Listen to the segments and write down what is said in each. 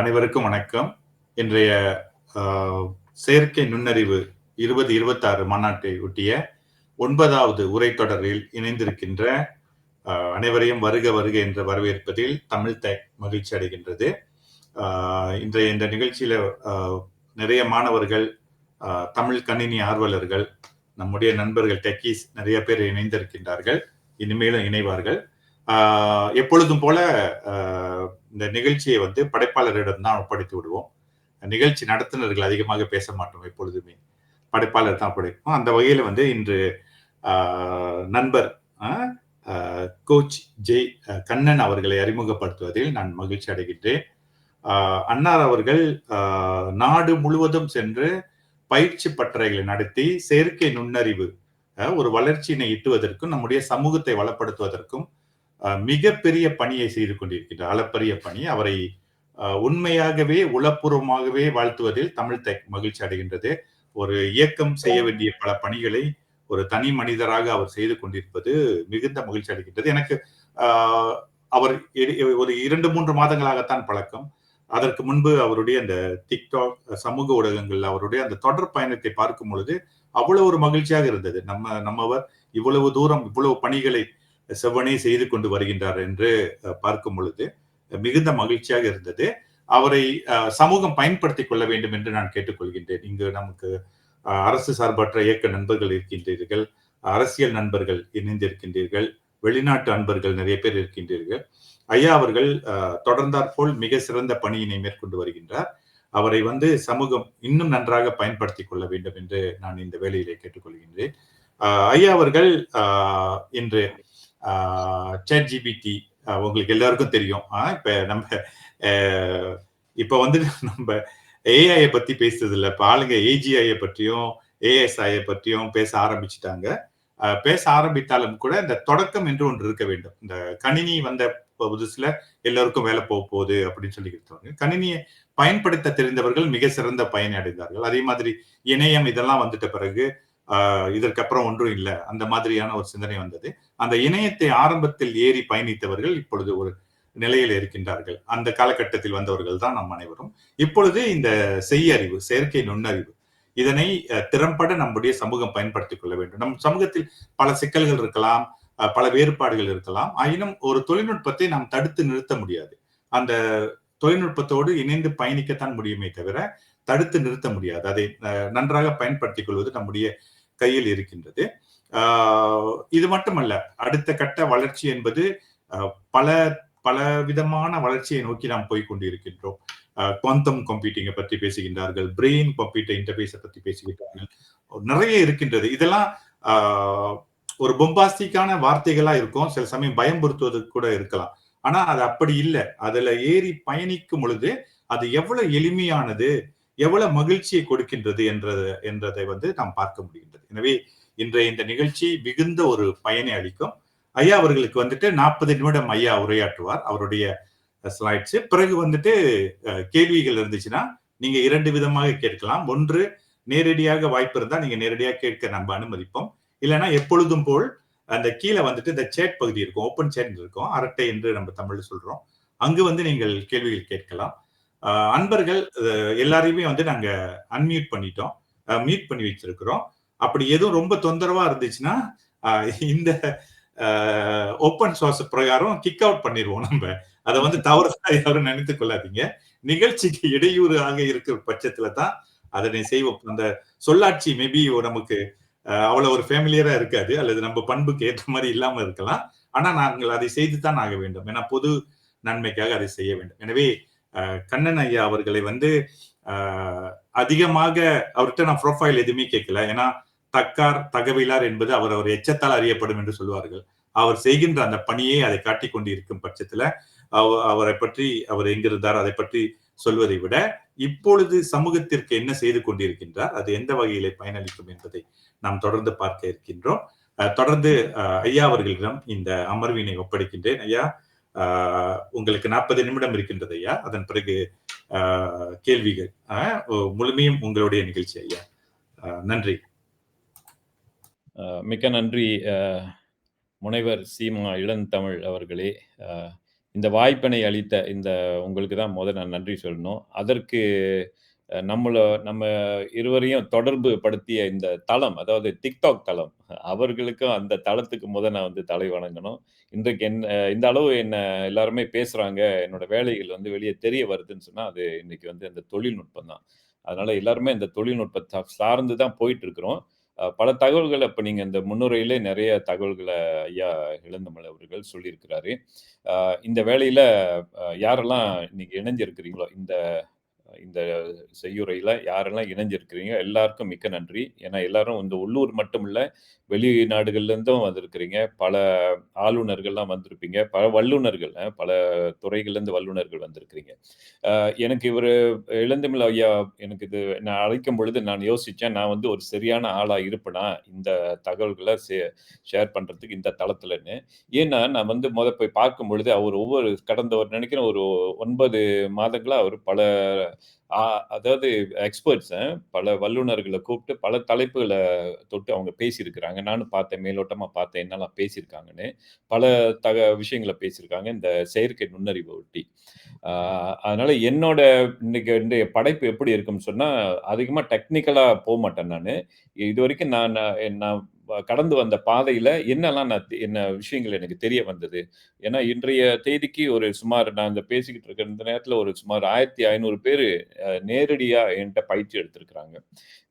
அனைவருக்கும் வணக்கம். இன்றைய செயற்கை நுண்ணறிவு 2026 மாநாட்டை ஒட்டிய 9வது உரைத்தொடரில் இணைந்திருக்கின்ற அனைவரையும் வருக வருக என்று வரவேற்பதில் தமிழ் டெக் மகிழ்ச்சி அடைகின்றது. இன்றைய இந்த நிகழ்ச்சியில நிறைய மாணவர்கள், தமிழ் கணினி ஆர்வலர்கள், நம்முடைய நண்பர்கள் டெக்கீஸ் நிறைய பேர் இணைந்திருக்கின்றார்கள். இனிமேலும் இணைவார்கள். எப்பொழுதும் போல இந்த நிகழ்ச்சியை படைப்பாளரிடம் தான் ஒப்படைத்து விடுவோம். நிகழ்ச்சி நடத்துனர்கள் அதிகமாக பேச மாட்டோம். எப்பொழுதுமே படைப்பாளர் தான் ஒப்படைப்போம். அந்த வகையில இன்று நண்பர் கோச் ஜெய் கண்ணன் அவர்களை அறிமுகப்படுத்துவதில் நான் மகிழ்ச்சி அடைகின்றேன். அன்னார் அவர்கள் நாடு முழுவதும் சென்று பயிற்சி பட்டறைகளை நடத்தி செயற்கை நுண்ணறிவு ஒரு வளர்ச்சியினை ஈட்டுவதற்கும் நம்முடைய சமூகத்தை வளப்படுத்துவதற்கும் மிகப்பெரிய பணியை செய்து கொண்டிருக்கின்றார். அளப்பரிய பணி. அவரை உண்மையாகவே உளப்பூர்வமாகவே வாழ்த்துவதில் தமிழ் டெக் மகிழ்ச்சி அடைகின்றது. ஒரு இயக்கம் செய்ய வேண்டிய பல பணிகளை ஒரு தனி மனிதராக அவர் செய்து கொண்டிருப்பது மிகுந்த மகிழ்ச்சி அடைகின்றது. எனக்கு அவர் ஒரு 2-3 மாதங்களாகத்தான் பழக்கம். அதற்கு முன்பு அவருடைய அந்த டிக்டாக் சமூக ஊடகங்கள் அவருடைய அந்த தொடர் பயணத்தை பார்க்கும் பொழுது அவ்வளவு ஒரு மகிழ்ச்சியாக இருந்தது. நம்மவர் இவ்வளவு தூரம் இவ்வளவு பணிகளை செவ்வனே செய்து கொண்டு வருகின்றார் என்று பார்க்கும் பொழுது மிகுந்த மகிழ்ச்சியாக இருந்தது. அவரை சமூகம் பயன்படுத்திக் கொள்ள வேண்டும் என்று நான் கேட்டுக்கொள்கின்றேன். இங்கு நமக்கு அரசு சார்பற்ற இயக்க நண்பர்கள் இருக்கின்றீர்கள், அரசியல் நண்பர்கள் இணைந்திருக்கின்றீர்கள், வெளிநாட்டு அன்பர்கள் நிறைய பேர் இருக்கின்றீர்கள். ஐயா அவர்கள் தொடர்ந்தாற்போல் மிக சிறந்த பணியினை மேற்கொண்டு வருகின்றார். அவரை சமூகம் இன்னும் நன்றாக பயன்படுத்திக் கொள்ள வேண்டும் என்று நான் இந்த வேளையிலே கேட்டுக்கொள்கின்றேன். ஐயா அவர்கள் இன்று ChatGPT உங்களுக்கு எல்லாருக்கும் தெரியும். இப்ப நம்ம ஏஐ பத்தி பேசுறது இல்ல. இப்ப ஆளுங்க AGI பற்றியும் ASI பற்றியும் பேச ஆரம்பிச்சுட்டாங்க. பேச ஆரம்பித்தாலும் கூட இந்த தொடக்கம் என்று ஒன்று இருக்க வேண்டும். இந்த கணினி வந்த புதுசுல எல்லாருக்கும் வேலை போக போகுது அப்படின்னு சொல்லிக்கிட்டு கணினியை பயன்படுத்த தெரிந்தவர்கள் மிக சிறந்த பயனை அடைந்தார்கள். அதே மாதிரி இணையம் இதெல்லாம் வந்துட்ட பிறகு இதற்கு அப்புறம் ஒன்றும் இல்லை, அந்த மாதிரியான ஒரு சிந்தனை வந்தது. அந்த இணையத்தை ஆரம்பத்தில் ஏறி பயணித்தவர்கள் இப்பொழுது ஒரு நிலையில் இருக்கின்றார்கள். அந்த காலகட்டத்தில் வந்தவர்கள் தான் நம் அனைவரும். இப்பொழுது இந்த செய்யறிவு, செயற்கை நுண்ணறிவு, இதனை திறம்பட நம்முடைய சமூகம் பயன்படுத்திக் கொள்ள வேண்டும். நம் சமூகத்தில் பல சிக்கல்கள் இருக்கலாம், பல வேறுபாடுகள் இருக்கலாம். ஆயினும் ஒரு தொழில்நுட்பத்தை நாம் தடுத்து நிறுத்த முடியாது. அந்த தொழில்நுட்பத்தோடு இணைந்து பயணிக்கத்தான் முடியுமே தவிர தடுத்து நிறுத்த முடியாது. அதை நன்றாக பயன்படுத்திக் கொள்வது நம்முடைய கையில் இருக்கின்றது. இது மட்டுமல்ல, அடுத்த கட்ட வளர்ச்சி என்பது பல பல விதமான வளர்ச்சியை நோக்கி நாம் போய்கொண்டிருக்கின்றோம். குவாண்டம் கம்ப்யூட்டிங்கை பற்றி பேசுகின்றார்கள், பிரெயின் கம்ப்யூட்டர் இன்டர்ஃபேஸை பற்றி பேசுகின்றார்கள், நிறைய இருக்கின்றது. இதெல்லாம் ஒரு பொம்பாஸ்டிக்கான வார்த்தைகளா இருக்கும், சில சமயம் பயம்புறுத்துவதற்கு கூட இருக்கலாம். ஆனா அது அப்படி இல்லை. அதுல ஏறி பயணிக்கும் பொழுது அது எவ்வளவு எளிமையானது, எவ்வளவு மகிழ்ச்சியை கொடுக்கின்றது என்றதை நாம் பார்க்க முடிகின்றது. எனவே இன்றைய இந்த நிகழ்ச்சி மிகுந்த ஒரு பயனை அளிக்கும். ஐயா அவர்களுக்கு 40 நிமிடம் ஐயா உரையாற்றுவார், அவருடைய ஸ்லைட்ஸ். பிறகு கேள்விகள் இருந்துச்சுன்னா நீங்க 2 விதமாக கேட்கலாம். ஒன்று, நேரடியாக வாய்ப்பு இருந்தா நீங்க நேரடியாக கேட்க நம்ம அனுமதிப்போம். இல்லைன்னா எப்பொழுதும் போல் அந்த கீழே இந்த சேட் பகுதி இருக்கும், ஓப்பன் சேட் இருக்கும், அரட்டை என்று நம்ம தமிழ்ல சொல்றோம். அங்கு நீங்கள் கேள்விகள் கேட்கலாம். அன்பர்கள் எல்லாரையுமே நாங்க அன்மியூட் பண்ணிட்டோம், மியூட் பண்ணி வச்சிருக்கிறோம். அப்படி எதுவும் ரொம்ப தொந்தரவா இருந்துச்சுன்னா இந்த ஓப்பன் சோர்ஸ் பிரகாரம் கிக் அவுட் பண்ணிடுவோம். நம்ம அதை தவறுதா யாரும் நினைத்துக் கொள்ளாதீங்க. நிகழ்ச்சிக்கு இடையூறாக இருக்கிற பட்சத்துல தான் அதனை செய்வோம். அந்த சொல்லாட்சி மேபி நமக்கு அவ்வளவு ஒரு ஃபேமிலியரா இருக்காது, அல்லது நம்ம பண்புக்கு ஏற்ற மாதிரி இல்லாம இருக்கலாம். ஆனா நாங்கள் அதை செய்துதான் ஆக வேண்டும். ஏன்னா பொது நன்மைக்காக அதை செய்ய வேண்டும். எனவே கண்ணன் ஐயா அவர்களை அதிகமாக அவர்கிட்ட நான் ப்ரொஃபைல் எதுவுமே கேட்கல. ஏன்னா தக்கார் தகவலார் என்பது அவர் எச்சத்தால் அறியப்படும் என்று சொல்வார்கள். அவர் செய்கின்ற அந்த பணியை அதை காட்டிக் கொண்டு இருக்கும் பட்சத்துல அவரை பற்றி, அவர் எங்கிருந்தார் அதை பற்றி சொல்வதை விட இப்பொழுது சமூகத்திற்கு என்ன செய்து கொண்டிருக்கின்றார், அது எந்த வகையிலே பயனளிக்கும் என்பதை நாம் தொடர்ந்து பார்க்க இருக்கின்றோம். தொடர்ந்து ஐயா அவர்களிடம் இந்த அமர்வினை ஒப்படைக்கின்றேன். ஐயா, உங்களுக்கு 40 நிமிடம் இருக்கின்றது ஐயா. அதன் பிறகு கேள்விகள் முழுமையும் உங்களுடைய நிகழ்ச்சி ஐயா. நன்றி. மிக்க நன்றி முனைவர் சீமா இளந்தமிழ் அவர்களே. இந்த வாய்ப்பினை அளித்த உங்களுக்கு தான் நான் நன்றி சொல்லணும். அதற்கு நம்ம இருவரையும் தொடர்பு படுத்திய இந்த தளம், அதாவது TikTok தளம், அவர்களுக்கும் அந்த தளத்துக்கு நான் தலை வணங்கணும். இன்றைக்கு இந்த அளவு எல்லாருமே பேசுறாங்க. என்னோட வேலைகள் வெளிய தெரிய வருதுன்னு சொன்னா, அது இன்னைக்கு அந்த தொழில்நுட்பம் தான். அதனால எல்லாருமே இந்த தொழில்நுட்பத்த சார்ந்து தான் போயிட்டு இருக்கிறோம். பல தகவல்கள இப்ப நீங்க இந்த முன்னுரையிலே நெறைய தகவல்கள ஐயா இளந்தமிழ் அவர்கள் சொல்லியிருக்கிறாரு. இந்த வேளையில யாரெல்லாம் இன்னைக்கு இணைஞ்சிருக்கிறீங்களோ, இந்த இந்த செய்யுரையில யாரெல்லாம் இணைஞ்சிருக்கிறீங்க, எல்லாருக்கும் மிக்க நன்றி. ஏன்னா எல்லாரும் உள்ளூர் மட்டும் இல்ல, வெளிநாடுகள்ல இருந்தும் வந்திருக்கிறீங்க. பல ஆளுநர்கள்லாம் வந்திருப்பீங்க. பல வல்லுனர்கள், பல துறைகள்ல இருந்து வல்லுனர்கள் வந்திருக்கிறீங்க. எனக்கு இவரு இளந்தமிழ் ஐயா எனக்கு நான் அழைக்கும் பொழுது நான் யோசிச்சேன். நான் ஒரு சரியான ஆளா இருப்பேனா? இந்த தகவல்கள ஷேர் பண்றதுக்கு இந்த தளத்துலன்னு. ஏன்னா, நான் போய் பார்க்கும் பொழுது, அவர் கடந்த ஒரு நினைக்கிறேன் ஒரு 9 மாதங்களா அவர் பல ஆ அதாவது எக்ஸ்பெர்ட்ஸ் பல வல்லுனர்கள கூப்பிட்டு பல தலைப்புகள தொட்டு அவங்க பேசியிருக்கிறாங்க. நானும் பார்த்தேன். மேலோட்டமா பார்த்தேன். என்னலாம் பேசியிருக்காங்கன்னு. பல விஷயங்கள பேசியிருக்காங்க. இந்த செயற்கை நுண்ணறிவ ஒட்டி. ஆ அதனால இன்னைக்கு படைப்பு எப்படி இருக்கும்னு சொன்னா, அதிகமா டெக்னிக்கலா போமாட்டேன் நானு. இதுவரைக்கும் நான் நான் நான் கடந்து வந்த பாதையில என்னலாம் என்ன விஷயங்கள் எனக்கு தெரிய வந்தது. ஏன்னா, இன்றைய தேதிக்கு ஒரு சுமார் நான் பேசிக்கிட்டு இருக்கிற இந்த நேரத்தில ஒரு சுமார் 1500 பேரு நேரடியா என்ட்ட பயிற்சி எடுத்திருக்கிறாங்க.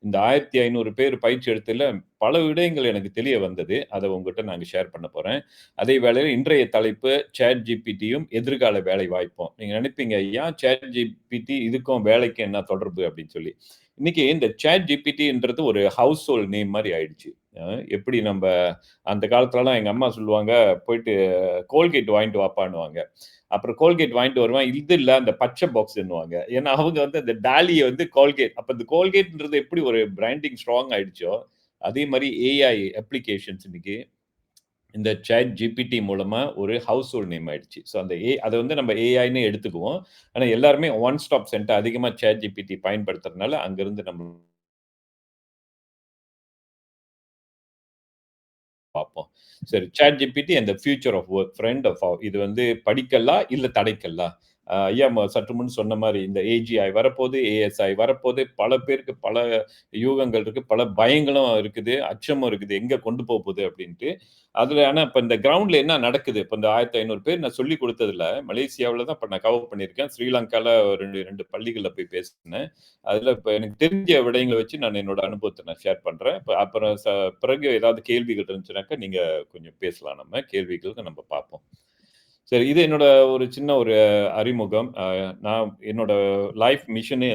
இந்த 1500 பேர் பயிற்சி எடுத்ததுல பல விடயங்கள் எனக்கு தெரிய வந்தது. அத உங்கட்ட நான் இங்க ஷேர் பண்ண போறேன். அதே வேளையில இன்றைய தலைப்பு ChatGPTயும் எதிர்கால வேலை வாய்ப்பும். நீங்க நினைப்பீங்க, ஏன் ChatGPT இதுக்கும் வேலைக்கும் என்ன தொடர்பு அப்படின்னு சொல்லி. இன்னைக்கு இந்த ChatGPTன்றது ஒரு ஹவுஸ் ஹோல்ட் நேம் மாரி ஆயிடுச்சு. அ எப்படி அந்த காலத்துலலாம் எங்க அம்மா சொல்லுவாங்க, போயிட்டு கோல்கேட் வாங்கிட்டு வாப்பான்னுவாங்க. அப்புறம் கோல்கேட் வாங்கிட்டு வருவேன். இது இல்ல அந்த பச்சை பாக்ஸ்ன்னுவாங்க. ஏன்னா அவங்க அந்த டாலிய கோல்கேட். அப்ப இந்த கோல்கேட்ன்றது எப்படி ஒரு பிராண்டிங் ஸ்ட்ராங் ஆயிடுச்சோ, அதே மாரி ஏஐ அப்ளிகேஷன்ஸ் இன்னைக்கு இந்த சாட் ஜிபிடி மூலமா ஒரு ஹவுஸ் ஹோல்ட் நேம் ஆயிடுச்சு. ஸோ அந்த அத நம்ம ஏஐன்னு எடுத்துக்குவோம். ஆனா எல்லாருமே ஒன் ஸ்டாப் சென்டர் அதிகமா சாட் ஜிபிடி பயன்படுத்துறதுனால அங்கிருந்து நம்ம பார்ப்போம். சரி chat GPT and the future of work friend of இது படிக்கல்லா, இல்ல தடைக்கல்லா? ஐயா சற்று முன் சொன்ன மாரி இந்த ஏஜிஐ வரப்போது, ஏஎஸ்ஐ வரப்போது. பல பேருக்கு பல யூகங்கள் இருக்கு. பல பயங்களும் இருக்குது. அச்சமும் இருக்குது. எங்க கொண்டு போகுது அப்டின்ட்டு. அதுல ஆனா இப்ப இந்த கிரவுண்ட்ல என்ன நடக்குது? இப்ப இந்த 1500 பேர் நான் சொல்லிக் குடுத்ததுல, மலேசியாவுல தான் இப்ப நான் கவர் பண்ணியிருக்கேன். ஸ்ரீலங்கால 2 பள்ளிகள்ல போய் பேசினேன். அதுல இப்ப எனக்கு தெரிஞ்ச விடயங்கள வச்சு நான் என்னோட அனுபவத்த நான் ஷேர் பண்றேன். அப்புறம் பிறகு ஏதாவது கேள்விகள் இருந்துச்சுனாக்கா, நீங்க கொஞ்சம் பேசலாம் நம்ம. கேள்விகளுக்கு நம்ம பார்ப்போம். சரி, இது என்னோட ஒரு சின்ன ஒரு அறிமுகம். நான் என்னோட லைஃப் மிஷனே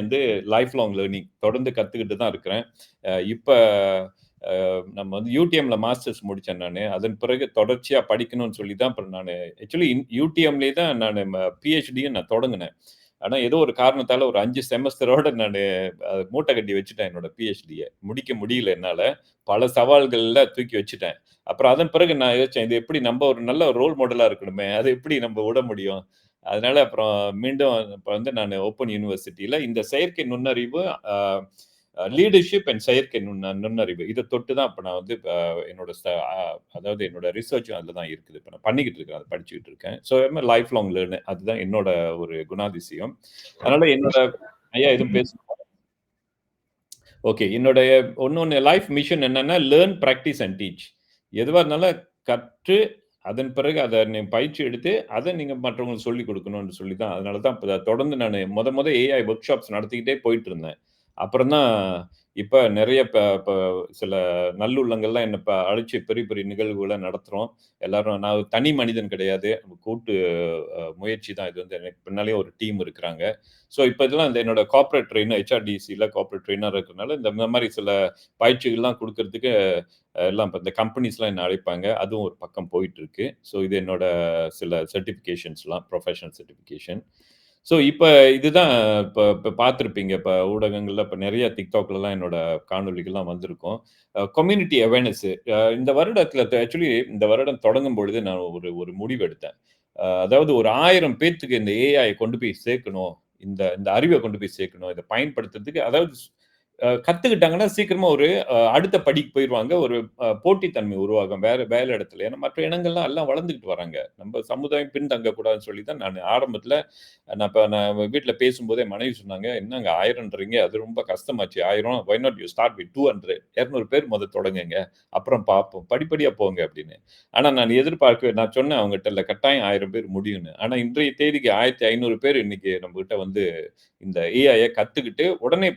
லைஃப் லாங் லேர்னிங். தொடர்ந்து கத்துக்கிட்டு தான் இருக்கிறேன். இப்ப நம்ம யூடிஎம்ல மாஸ்டர்ஸ் முடிச்சேன் நானு. அதன் பிறகு தொடர்ச்சியா படிக்கணும்னு சொல்லி தான் அப்புறம் நானு ஆக்சுவலி யூடிஎம்லயே தான் நானு பிஹெச்டியும் நான் தொடங்குனேன். ஆனா ஏதோ ஒரு காரணத்தால ஒரு 5 செமஸ்டரோட நானு மூட்டை கட்டி வச்சுட்டேன் என்னோட பிஹெச்டிய. முடிக்க முடியல என்னால. பல சவால்கள்ல தூக்கி வச்சுட்டேன். அப்புறம் அதன் பிறகு நான் யோசிச்சேன், இது எப்படி நம்ப ஒரு நல்ல ரோல் மாடலா இருக்கணுமே! அத எப்படி நம்ப விட முடியும்? அதனால அப்புறம் மீண்டும் இப்ப நானு ஓப்பன் யூனிவர்சிட்டில இந்த செயற்கை நுண்ணறிவு, அ லீடர்ஷிப் அண்ட் செயற்கை நுண்ணறிவு. இத தொட்டு தான் இப்ப நான் என்னோட அதாவது என்னோட ரிசர்ச்சும் அதுல தான் இருக்குது. இப்ப நான் பண்ணிக்கிட்டு இருக்கேன். அத படிச்சுக்கிட்டு இருக்கேன். So life long learner. அதுதான் என்னோட ஒரு குணாதிசயம். அதனால என்னோட ஐயா எதுவும் ஓகே. என்னுடைய இன்னொன்னு லைஃப் மிஷன் என்னன்னா, லேர்ன், பிராக்டிஸ் அண்ட் டீச். எதுவா இருந்தாலும் கற்று, அதன் பிறகு அத பயிற்சி எடுத்து, அத நீங்க மற்றவங்களுக்கு சொல்லிக் குடுக்கணும்னு சொல்லி தான் அதனால தான் இப்ப தொடர்ந்து நானு மொத ஏஐ ஒர்க் ஷாப்ஸ் நடத்திக்கிட்டே போயிட்டுருந்தேன். அப்புறம் தான் இப்ப நெறைய இப்ப சில நல்லுள்ளங்கள்லாம் என்ன இப்ப அழைச்சு பெரிய பெரிய நிகழ்வுகள நடத்துறோம். எல்லாரும் நான் ஒரு தனி மனிதன் கிடையாது. கூட்டு முயற்சி தான் இது. எனக்கு பின்னாலயே ஒரு டீம் இருக்கிறாங்க. ஸோ இப்ப இதெல்லாம் என்னோட கார்ப்பரேட் ட்ரெய்னர் ஹெச்ஆர்டிசில கார்ப்பரேட் ட்ரெய்னரா இருக்கிறனால, இந்த மாரி சில பயிற்சிகள்லாம் குடுக்கறதுக்கு எல்லாம் இப்ப இந்த கம்பெனிஸ்லாம் என்ன அழைப்பாங்க. அதுவும் ஒரு பக்கம் போயிட்டுருக்கு. ஸோ இது என்னோட சில சர்டிஃபிகேஷன்ஸ்லாம் ப்ரொஃபஷனல் சர்டிஃபிகேஷன். ஸோ இப்ப இதுதான் இப்ப இப்ப பார்த்திருப்பீங்க. இப்ப ஊடகங்கள்ல இப்ப நெறைய TikTokலலாம் என்னோட காணொளிகள்லாம் வந்திருக்கும். கம்யூனிட்டி அவேர்னஸ் இந்த வருடத்துல ஆக்சுவலி இந்த வருடம் தொடங்கும் பொழுது நான் ஒரு ஒரு முடிவு எடுத்தேன். அதாவது ஒரு 1000 பேத்துக்கு இந்த ஏஐ கொண்டு போய் சேர்க்கணும். இந்த இந்த அறிவ கொண்டு போய் சேர்க்கணும். இத பயன்படுத்துறதுக்கு அதாவது கத்துக்கிட்டாங்கன்னா சீக்கிரமா ஒரு அடுத்த படிக்கு போயிருவாங்க. ஒரு போட்டித்தன்மை உருவாகும். வேலை இடத்துல. ஏன்னா மற்ற இனங்கள்லாம் எல்லாம் வளர்ந்துகிட்டு வராங்க. நம்ம சமுதாயம் பின்தங்கக்கூடாதுன்னு சொல்லி தான் நானு ஆரம்பத்தில நான் வீட்ல பேசும்போதே என் மனைவி சொன்னாங்க, "என்னங்க 1000ன்றீங்க? அது ரொம்ப கஷ்டமாச்சு. 1000 why not you start with 200 200 பேர் தொடங்குங்க. அப்புறம் பார்ப்போம். படிப்படியா போங்க" அப்படின்னு. ஆனா நான் சொன்னேன் அவங்கட்ட, "இல்ல கட்டாயம் 1000 பேர் முடியும்ன்னு." ஆனா இன்றைய தேதிக்கு 1500 பேர் இன்னைக்கு நம்மகிட்ட இந்த ஏஐய கத்துக்கிட்டு உடனே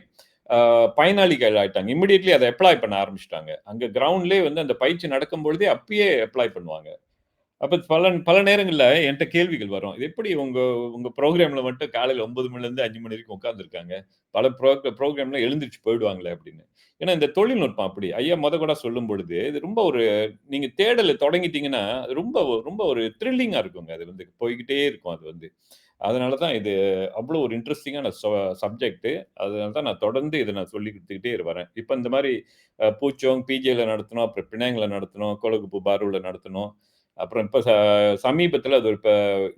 அ பயனாளிகள் ஆயிட்டாங்க. இமிடியேட்லி அத அப்ளை பண்ண ஆரம்பிச்சுட்டாங்க. அங்க கிரவுண்ட்லயே அந்த பயிற்சி நடக்கும்பொழுதே அப்பயே அப்ளை பண்ணுவாங்க. அப்ப பல பல நேரங்கள்ல என்ட்ட கேள்விகள் வரும். இது எப்படி உங்க உங்க புரோகிராம்ல மட்டும் காலையில 9 மணிலேருந்து 5 மணி வரைக்கும் உட்கார்ந்துருக்காங்க. பல புரோகிராம்ல எழுந்திரிச்சு போயிடுவாங்களே அப்படின்னு. ஏன்னா இந்த தொழில்நுட்பம் அப்படி. ஐயா கூட சொல்லும்பொழுது, இது ரொம்ப நீங்க தேடல தொடங்கிட்டீங்கன்னா, அது ரொம்ப ரொம்ப ஒரு த்ரில்லிங்கா இருக்குங்க. அது போய்க்கிட்டே இருக்கும் அது அதனால தான் இது அவ்வளோ ஒரு இன்ட்ரஸ்டிங்கான சப்ஜெக்ட். அதனால தான் நான் தொடர்ந்து இத நான் சொல்லிக் குடுத்துக்கிட்டே வரேன். இப்ப இந்த மாரி பூச்சோங், பிஜேல நடத்தினோம். அப்புறம் பினாங்ல நடத்தினோம். கோலகுப்பு பாருல நடத்தினோம். அப்புறம் இப்ப சமீபத்தில அது இப்ப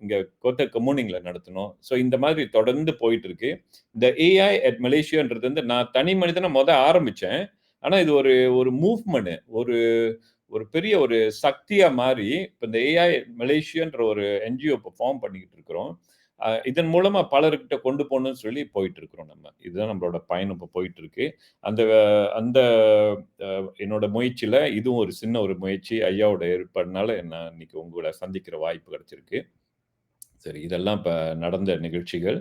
இங்க கோத்தர் கம்யூனிங்ல நடத்தினோம். ஸோ இந்த மாதிரி தொடர்ந்து போயிட்டு இருக்கு. இந்த ஏஐ அட் மலேசியான்றது நான் தனி மனிதனா ஆரம்பிச்சேன். ஆனா இது ஒரு ஒரு மூவ்மெண்ட். ஒரு ஒரு பெரிய ஒரு சக்தியா மாறி, இப்ப இந்த ஏஐ மலேசியான்ற ஒரு என்ஜிஓ இப்ப ஃபார்ம் பண்ணிக்கிட்டு இருக்கிறோம். இதன் மூலமா பலர்கிட்ட கொண்டு போணும்னு சொல்லி போயிட்டு இருக்கிறோம் நம்ம. இதுதான் நம்மளோட பயணம் இப்ப போயிட்டு இருக்கு. அந்த அந்த என்னோட முயற்சியில இதுவும் ஒரு சின்ன ஒரு முயற்சி. ஐயாவோட ஏற்பாடுனால நான் இன்னைக்கு உங்கள சந்திக்கிற வாய்ப்பு கிடைச்சிருக்கு. சரி, இதெல்லாம் இப்ப நடந்த நிகழ்ச்சிகள்.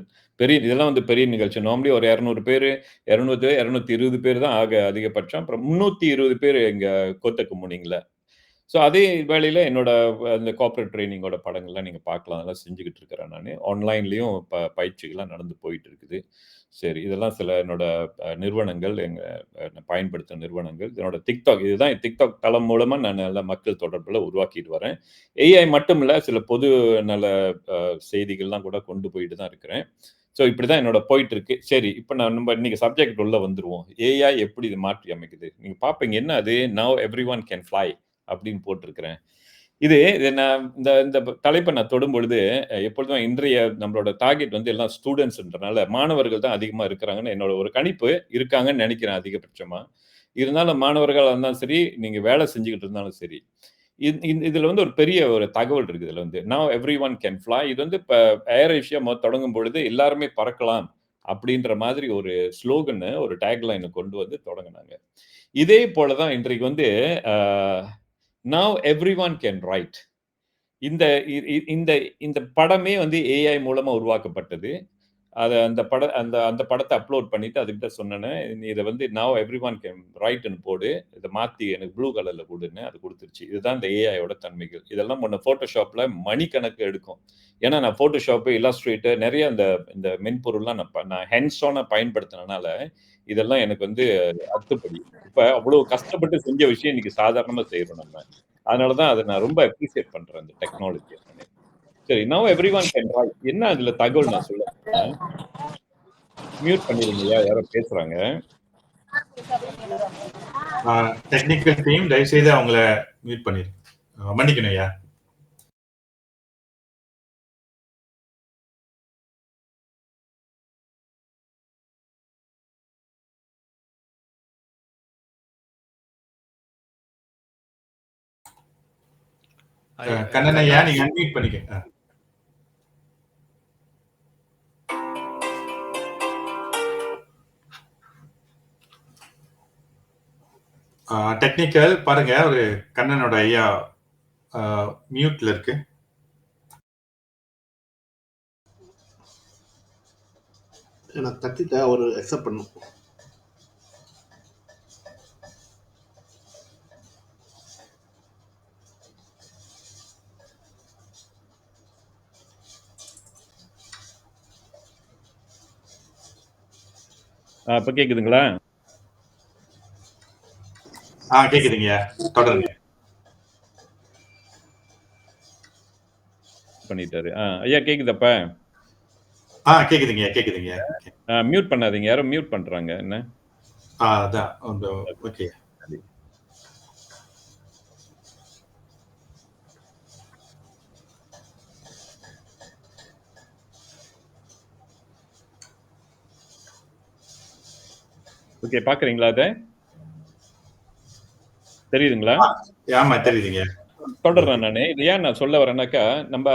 இதெல்லாம் பெரிய நிகழ்ச்சி. நார்மலி ஒரு 200 பேரு, 200, 220 பேர் தான் அதிகபட்சம். அப்புறம் 320 பேரு எங்க கோத்தக்கு முனிங்ல. ஸோ அதே வேளையில என்னோட அந்த கார்ப்பரேட் ட்ரெய்னிங்கோட படங்கள்லாம் நீங்க பார்க்கலாம். அதெல்லாம் செஞ்சுகிட்டு இருக்கிறேன் நானு. ஆன்லைன்லயும் பயிற்சிகள்லாம் நடந்து போயிட்டு இருக்குது. சரி, இதெல்லாம் சில என்னோட நிறுவனங்கள், நான் பயன்படுத்தும் நிறுவனங்கள். என்னோட TikTok இதுதான் TikTok தளம் மூலமா நான் நல்ல மக்கள் தொடர்புல உருவாக்கிட்டு வரேன். ஏஐ மட்டும் இல்ல, சில பொது நல செய்திகள்லாம் கூட கொண்டு போயிட்டு தான் இருக்கிறேன். ஸோ இப்படிதான் என்னோட போயிட்டு இருக்கு. சரி, இப்ப நம்ம இன்னைக்கு சப்ஜெக்ட் உள்ள வந்துருவோம். ஏஐ எப்படி இத மாற்றி அமைக்குது? நீங்க பார்ப்பீங்க, என்ன அது "நவ் எவரிஒன் கேன் ஃப்ளை" அப்படின்னு போட்டிருக்கிறேன். இது நான் இந்த தலைப்ப நான் தொடும்பொழுது, எப்பொழுதும் இன்றைய நம்மளோட டார்கெட் எல்லாம் ஸ்டூடண்ட்ஸ்ன்றனால, மாணவர்கள் தான் அதிகமா இருக்கிறாங்கன்னு என்னோட ஒரு கணிப்பு. இருக்காங்கன்னு நெனைக்கிறேன் அதிகபட்சமா. இருந்தாலும் மாணவர்களா இருந்தாலும் சரி, நீங்க வேலை செஞ்சுகிட்டு இருந்தாலும் சரி. இதுல ஒரு பெரிய ஒரு தகவல் இருக்கு இதுல "நவ் எவரிஒன் கேன் ஃப்ளை" இது இப்ப ஏர் ஏசியா தொடங்கும் பொழுது, "எல்லாருமே பறக்கலாம்" அப்படின்ற மாதிரி ஒரு ஸ்லோகன, ஒரு டேக்லைன கொண்டு தொடங்குனாங்க. இதே போல தான் இன்றைக்கு அ "நவ் எவரிஒன் கேன் ரைட்" இந்த இ இ இந்த இந்த படமே ஏஐ மூலமா உருவாக்கப்பட்டது. அந்த அந்த படத்த அப்லோட் பண்ணிட்டு அதுகிட்ட சொன்னேனே, "நீ இத நவ் எவரிஒன் கேன் ரைட்ன்னு போடு. இத மாத்தி எனக்கு ப்ளூ கலர்ல குடுன்னு" அது குடுத்துருச்சு. இதுதான் இந்த ஏஐயோட தன்மைகள். இதெல்லாம் முன்ன Photoshopல மணிக்கணக்கு எடுக்கும். ஏன்னா நான் Photoshop, Illustrator நெறைய இந்த இந்த மென்பொருள்லாம் நான் ஹேண்ட்ஸ் ஆனா பயன்படுத்தினனால, இதெல்லாம் எனக்கு அத்துப்படி. இப்ப அவ்வளவு கஷ்டப்பட்டு செஞ்ச விஷயம் இன்னைக்கு சாதாரணமா செய்றோம் நம்ம. அதனால தான் அத நான் ரொம்ப அப்ரிஷியேட் பண்றேன் இந்த டெக்னாலஜிய நானு. சரி, நவ் எவரிஒன் கேன் ரைட். என்ன அதுல தகவல் நான் சொல்ல போறேன். மியூட் பண்ணிருங்கய்யா. யாரோ பேசுறாங்க. டெக்னிக்கல் டீம் தயவுசெய்து அவங்கள மியூட் பண்ணிருங்க. மன்னிக்கணும் ஐயா. கண்ணன் ஐயா, நீங்க அன்மியூட் பண்ணிக்கங்க. டெக்னிக்கல் பாருங்க, ஒரு கண்ணனோட ஐயா மியூட்ல இருக்கு. நான் தட்டிட்டேன், அவரு அக்செப்ட் பண்ணும். இப்ப கேக்குதுங்களா? கேக்குதுங்கய்யா. தொடருங்க. பண்ணிட்டாரு. ஐயா கேக்குதா இப்ப? கேக்குதுங்கய்யா, கேக்குதுங்கய்யா. மியூட் பண்ணாதீங்க. யாரோ மியூட் பண்றாங்க என்ன? அதான். ஓகே. சரி. ஓகே, பாக்குறீங்களா அதை? தெரியுதுங்களா? ஆமா தெரியுதுங்க. தொடர்றேன் நானு. இது ஏன் நான் சொல்ல வரேன்னாக்கா, நம்ப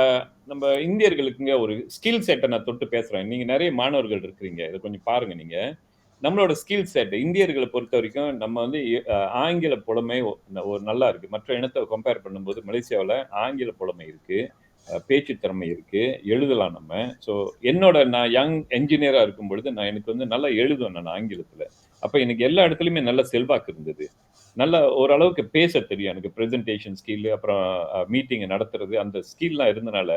நம்ப இந்தியர்களுக்குங்க ஒரு ஸ்கில் செட்ட நான் தொட்டு பேசுறேன். நீங்க நெறைய மாணவர்கள் இருக்கிறீங்க. இத கொஞ்சம் பாருங்க நீங்க. நம்மளோட ஸ்கில் செட் இந்தியர்கள பொறுத்தவரைக்கும் நம்ம வந்து ஆங்கில புலமை ஒரு நல்லா இருக்கு. மற்ற இனத்த கம்பேர் பண்ணும்போது மலேசியாவுல ஆங்கில புலமை இருக்கு. பேச்சு திறமை இருக்கு. எழுதலாம் நம்ம. ஸோ நான் யங் என்ஜினியரா இருக்கும்பொழுது, எனக்கு வந்து நல்லா எழுதுவேன் நான் ஆங்கிலத்தில. அப்ப எனக்கு எல்லா இடத்துலயுமே நல்ல செல்வாக்கு இருந்தது. நல்ல ஓரளவுக்கு பேச தெரியும் எனக்கு. பிரசன்டேஷன் ஸ்கில், அப்புறம் மீட்டிங் நடத்துறது, அந்த ஸ்கில்லாம் இருந்தனால,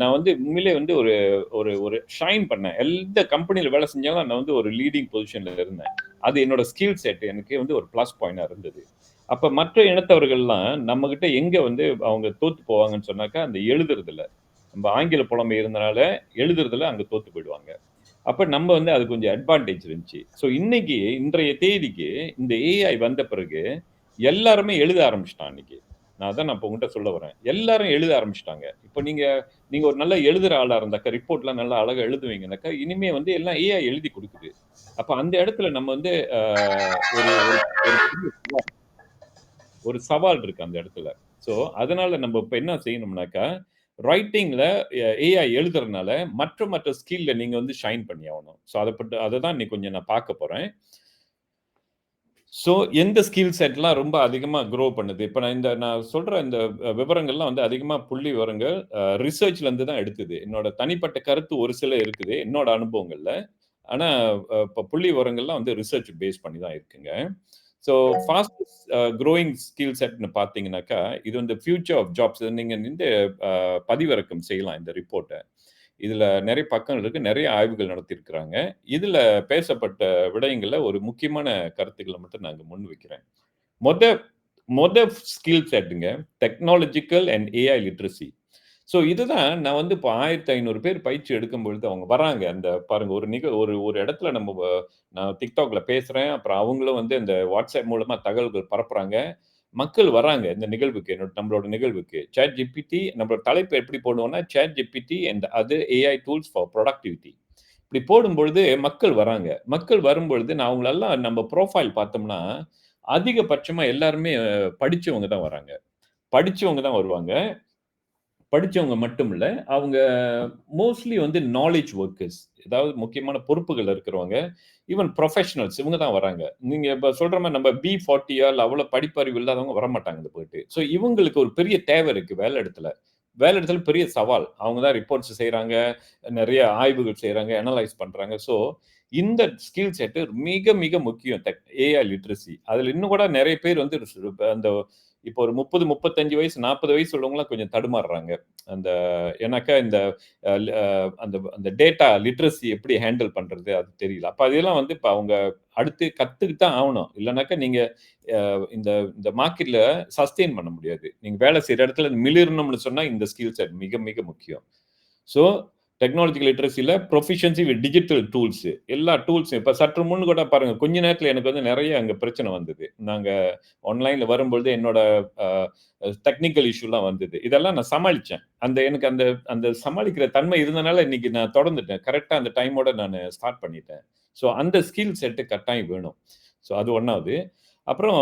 நான் வந்து உண்மையிலேயே வந்து ஒரு ஒரு ஒரு ஷைன் பண்ணேன். எந்த கம்பெனில வேலை செஞ்சாலும் நான் வந்து ஒரு லீடிங் பொசிஷன்ல இருந்தேன். அது என்னோட ஸ்கில் செட் எனக்கு வந்து ஒரு பிளஸ் பாயிண்டா இருந்தது. அப்ப மற்ற இனத்தவர்கள்லாம் நம்மகிட்ட எங்க வந்து அவங்க தோத்து போவாங்கன்னு சொன்னாக்கா, அந்த எழுதுறதுல. நம்ம ஆங்கில புலமை இருந்தனால எழுதுறதுல அங்க தோத்து போயிடுவாங்க. அப்ப நம்ம வந்து அது கொஞ்சம் அட்வான்டேஜ் இருந்துச்சு. ஸோ இன்னைக்கு இன்றைய தேதிக்கு இந்த ஏஐ வந்த பிறகு எல்லாருமே எழுத ஆரம்பிச்சுட்டான் அன்னைக்கு. நான் இப்ப உங்ககிட்ட சொல்ல வரேன். எல்லாரும் எழுத ஆரம்பிச்சுட்டாங்க. இப்ப நீங்க நீங்க ஒரு நல்ல எழுதுற ஆளா இருந்தாக்கா, ரிப்போர்ட்லாம் நல்லா அழகா எழுதுவீங்கன்னாக்கா, இனிமே வந்து எல்லாம் ஏஐ எழுதி குடுக்குது. அப்ப அந்த இடத்துல நம்ம வந்து ஒரு ஒரு ஒரு பெரிய ஒரு சவால் இருக்கு அந்த இடத்துல. ஸோ, அதனால நம்ம இப்ப என்ன செய்யணும்னாக்கா, ரைட்டிங்ல ஏஐ எழுதுறதுனால மற்ற ஸ்கில்ல நீங்க வந்து ஷைன் பண்ணி ஆகணும். ஸோ, அததான் இன்னைக்கு கொஞ்சம் நான் பார்க்க போறேன். ஸோ, எந்த ஸ்கில் செட்லாம் ரொம்ப அதிகமா குரோ பண்ணுது? இப்ப நான் சொல்ற இந்த விவரங்கள்லாம் வந்து அதிகமா புள்ளி விவரங்கள் ரிசர்ச்ல இருந்து தான் எடுத்தது. என்னோட தனிப்பட்ட கருத்து ஒரு சில இருக்குது, என்னோட அனுபவங்கள்ல. ஆனா, இப்ப புள்ளி விவரங்கள்லாம் வந்து ரிசர்ச் பேஸ் பண்ணி தான் இருக்குங்க. ஸோ, ஃபாஸ்டஸ்ட் குரோயிங் ஸ்கில் செட்ன்னு பார்த்தீங்கன்னாக்கா, இது வந்து ஃபியூச்சர் ஆஃப் ஜாப்ஸ். நீங்க இந்த பதிவிறக்கம் செய்யலாம் இந்த ரிப்போர்ட்ட. இதுல நெறைய பக்கம் இருக்கு. நெறைய ஆய்வுகள் நடத்தியிருக்கிறாங்க. இதுல பேசப்பட்ட விடயங்கள்ல ஒரு முக்கியமான கருத்துக்கள மட்டும் நான் இங்க முன்வைக்கிறேன். மொத மொத ஸ்கில் செட்டுங்க, technological and AI literacy. So இதுதான் நான் வந்து இப்போ 1500 பேர் பயிற்சி எடுக்கும்பொழுது அவங்க வராங்க. அந்த பாருங்க ஒரு ஒரு இடத்துல நான் TikTokல பேசுறேன். அப்புறம் அவங்களும் வந்து இந்த WhatsApp மூலமா தகவல்கள் பரப்புறாங்க. மக்கள் வராங்க இந்த நிகழ்வுக்கு, நம்மளோட நிகழ்வுக்கு. ChatGPT நம்மளோட தலைப்பு எப்படி போடுவோம்னா, ChatGPT and other AI tools for productivity. இப்படி போடும்பொழுது மக்கள் வராங்க. மக்கள் வரும்பொழுது நான் அவங்களெல்லாம் நம்ம புரோஃபைல் பார்த்தோம்னா, அதிகபட்சமா எல்லாருமே படிச்சவங்க தான் வராங்க. படிச்சவங்க தான் வருவாங்க. படிச்சவங்க மட்டும் இல்ல. அவங்க மோஸ்ட்லி வந்து நாலேட்ஜ் வொர்க்கர்ஸ். ஏதாவது முக்கியமான பொறுப்புகள்ல இருக்கிறவங்க. ஈவன் புரொஃபஷனல்ஸ் இவங்க தான் வராங்க. நீங்க இப்ப சொல்ற மாரி நம்ம B40 அவ்வளோ படிப்பறிவு இல்லாதவங்க வரமாட்டாங்க இந்த போயிட்டு. ஸோ இவங்களுக்கு ஒரு பெரிய தேவை இருக்கு வேலை இடத்துல. வேலை இடத்துல பெரிய சவால். அவங்க தான் ரிப்போர்ட்ஸ் செய்றாங்க. நெறைய ஆய்வுகள் செய்றாங்க. அனலைஸ் பண்றாங்க. ஸோ இந்த ஸ்கில் செட் மிக, மிக முக்கியம். AI literacy. அதுல இன்னும் கூட நெறைய பேர் வந்து அந்த இப்போ ஒரு 30, 35 வயசு, 40 வயசு உள்ளவங்கலாம் கொஞ்சம் தடுமாறுறாங்க. அந்த ஏன்னாக்கா இந்த அ அ அந்த அந்த டேட்டா லிட்ரசி எப்படி ஹேண்டில் பண்றது அது தெரியல. அப்ப அதெல்லாம் வந்து இப்ப அவங்க அடுத்து கத்துக்கிட்டு தான் ஆவணும். இல்லனாக்கா நீங்க இந்த இந்த மார்க்கெட்ல சஸ்டெயின் பண்ண முடியாது. நீங்க வேலை செய்ற இடத்துல மிளிரணும்னு சொன்னா இந்த ஸ்கில் செட் மிக, மிக முக்கியம். ஸோ டெக்னாலஜிக்கல் லிட்ரசில ப்ரொஃபிஷியன்சி வித் டிஜிட்டல் டூல்ஸ் எல்லா டூல்ஸும் இப்ப சற்று முன் கூட பாருங்க, கொஞ்ச நேரத்துல எனக்கு வந்து நெறைய அங்க பிரச்சனை வந்தது. நாங்க ஆன்லைன்ல வரும்பொழுது என்னோட அ டெக்னிக்கல் இஷ்யூலாம் வந்தது. இதெல்லாம் நான் சமாளிச்சேன். எனக்கு அந்த அந்த சமாளிக்கிற தன்மை இருந்தனால இன்னைக்கு நான் தொடர்ந்துட்டேன். கரெக்ட்டா அந்த டைமோட நானு ஸ்டார்ட் பண்ணிட்டேன். ஸோ அந்த ஸ்கில் செட் கட்டாயம் வேணும். ஸோ அது 1வது. அப்புறம்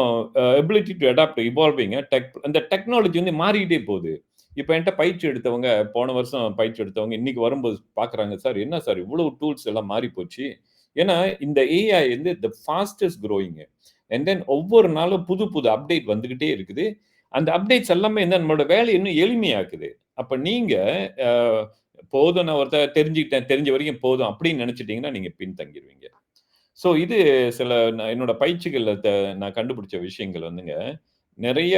எபிலிட்டி டூ அடாப்ட் இவால்விங் அந்த டெக்னாலஜி வந்து மாறிக்கிட்டே போகுது. இப்ப என்ட்ட பயிற்சி எடுத்தவங்க, போன வருஷம் பயிற்சி எடுத்தவங்க, இன்னைக்கு வரும்போது பார்க்குறாங்க, "சார் என்ன சார் இவ்வளவு டூல்ஸ் எல்லாம் மாறி போச்சு." ஏன்னா, இந்த ஏஐ வந்து தி ஃபாஸ்டஸ்ட் குரோயிங். அண்ட் தென் ஒவ்வொரு நாளும் புது புது அப்டேட் வந்துகிட்டே இருக்குது. அந்த அப்டேட்ஸ் எல்லாமே வந்து நம்மளோட வேலைய இன்னும் எளிமையாக்குது. அப்ப நீங்க அ போதும் நான் தெரிஞ்சுக்கிட்டேன், தெரிஞ்ச வரைக்கும் போதும் அப்படின்னு நெனைச்சுட்டீங்கன்னா, நீங்க பின்தங்கிருவீங்க. ஸோ இது நான் என்னோட பயிற்சிகள்ல நான் கண்டுபிடிச்ச விஷயங்கள் வந்துங்க, நெறைய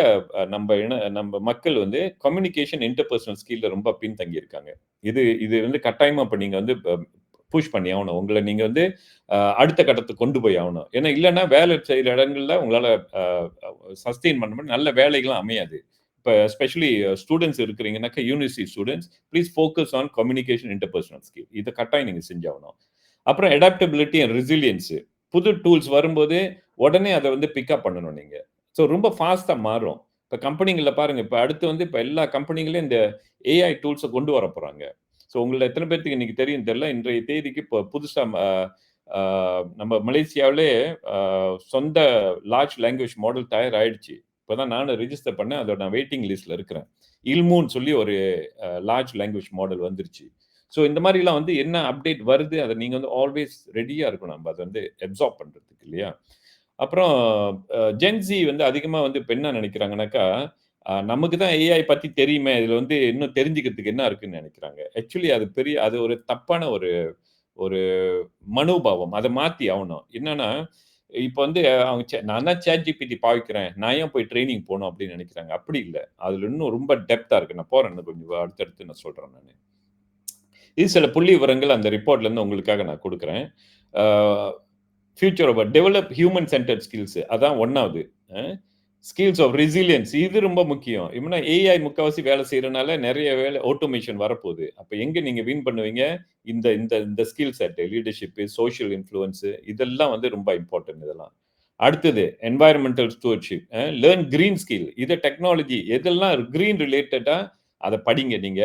நம்ம மக்கள் வந்து கம்யூனிகேஷன், இன்டர்பர்சனல் ஸ்கில்ல ரொம்ப பின்தங்கி இருக்காங்க. இது இது வந்து கட்டாயமா இப்ப நீங்க வந்து புஷ் பண்ணி ஆவணும். உங்கள நீங்க வந்து அடுத்த கட்டத்துக்கு கொண்டு போய் ஆவணும். ஏன்னா இல்லன்னா வேலை செய்ற இடங்கள்ல உங்களால அ சஸ்டெயின் பண்ண முடியும். நல்ல வேலைகளும் அமையாது. இப்ப எஸ்பெஷலி ஸ்டூடண்ட்ஸ் இருக்கிறீங்கன்னாக்கா, university students please focus on communication, interpersonal skill. இத கட்டாயம் நீங்க செஞ்சாகணும். அப்புறம் அடாப்டபிலிட்டி அண்ட் ரெசிலியன்ஸ். புது டூல்ஸ் வரும்போது உடனே அத வந்து பிக்கப் பண்ணணும் நீங்க. ஸோ ரொம்ப ஃபாஸ்ட்டா மாறும். இப்ப கம்பெனிகள்ல பாருங்க, இப்ப எல்லா கம்பெனிகளையும் இந்த ஏஐ டூல்ஸ கொண்டு வரப்போறாங்க. ஸோ உங்கள்ல எத்தன பேத்துக்கு இன்னைக்கு தெரியும்னு தெரியல. இன்றைய தேதிக்கு இப்ப புதுசா நம்ம மலேசியாவிலே சொந்த லார்ஜ் லாங்குவேஜ் மாடல் தயார் ஆயிடுச்சு. இப்பதான் நானும் ரிஜிஸ்டர் பண்ணேன். அதோட நான் வெயிட்டிங் லிஸ்ட்ல இருக்கிறேன். இல்மூன்னு சொல்லி ஒரு லார்ஜ் லாங்குவேஜ் மாடல் வந்துருச்சு. ஸோ இந்த மாதிரிலாம் வந்து என்ன அப்டேட் வருது, அதை நீங்க வந்து ஆல்வேஸ் ரெடியா இருக்கணும். நம்ம அதை வந்து அப்சார்ப் பண்றதுக்கு இல்லையா? அப்புறம் ஜென்ஸி வந்து அதிகமா வந்து இப்ப என்ன நினைக்கிறாங்கன்னாக்கா, நமக்கு தான் ஏஐ பத்தி தெரியுமே, இதுல வந்து இன்னும் தெரிஞ்சுக்கிறதுக்கு என்ன இருக்குன்னு நினைக்கிறாங்க. ஆக்சுவலி அது ஒரு தப்பான ஒரு ஒரு மனோபாவம். அத மாத்தி ஆவணும். என்னன்னா, இப்ப வந்து அவங்க நான் தான் ChatGPT பாவிக்கிறேன். நான் ஏன் போய் ட்ரெய்னிங் போணும் அப்படின்னு நினைக்கிறாங்க. அப்படி இல்ல. அதுல இன்னும் ரொம்ப டெப்த்தா இருக்கு. நான் போறேன். இன்னும் கொஞ்சம் அடுத்தடுத்து நான் சொல்றேன் நானு. இது சில புள்ளி விவரங்கள் அந்த ரிப்போர்ட்ல இருந்து உங்களுக்காக நான் குடுக்குறேன். Ah future of develop human centred skills அதான் 1வது. அ ஸ்கில்ஸ் ஆஃப் ரெசிலியன்ஸ் இது ரொம்ப முக்கியம். இப்பனா ஏஐ முக்காவாசி வேலை செய்றனால நெறைய வேலை ஆட்டோமேஷன் வரப்போகுது. அப்ப எங்க நீங்க வின் பண்ணுவீங்க? இந்த இந்த இந்த skill set leadership, social influence இதெல்லாம் வந்து ரொம்ப இம்பார்ட்டன்ட் இதெல்லாம். அடுத்தது environmental stewardship, learn green skill. இது டெக்னாலஜி எதெல்லாம் கிரீன் ரிலேட்டடா அத படிங்க நீங்க.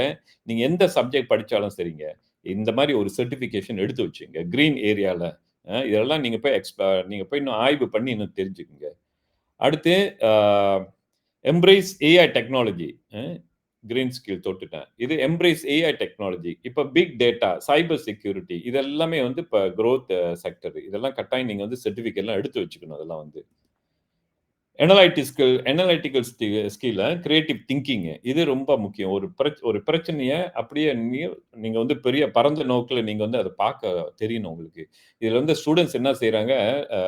நீங்க எந்த சப்ஜெக்ட் படிச்சாலும் சரிங்க. இந்த மாரி ஒரு சர்டிஃபிகேஷன் எடுத்து வச்சுங்க. கிரீன் ஏரியால. இதெல்லாம் நீங்க போய் இன்னும் ஆய்வு பண்ணி இன்னும் தெரிஞ்சுக்கங்க. அடுத்து uh embrace AI technology. Green skill தொட்டுட்டேன். இது எம்ப்ரேஸ் ஏஐ டெக்னாலஜி. இப்ப பிக் டேட்டா, சைபர் செக்யூரிட்டி இது எல்லாமே வந்து இப்ப குரோத் செக்டர். இதெல்லாம் கட்டாயம் நீங்க வந்து சர்டிஃபிகேட்லாம் எடுத்து வச்சுக்கணும் அதெல்லாம் வந்து. அனலைட்டிக்கல் ஸ்கில், கிரியேட்டிவ் திங்கிங் இது ரொம்ப முக்கியம். ஒரு பிரச்சனைய அப்படியே நீங்க வந்து பெரிய பரந்த நோக்குல நீங்க வந்து அத பார்க்க தெரியணும் உங்களுக்கு. இதுல வந்து ஸ்டூடண்ட்ஸ் என்ன செய்றாங்க, அ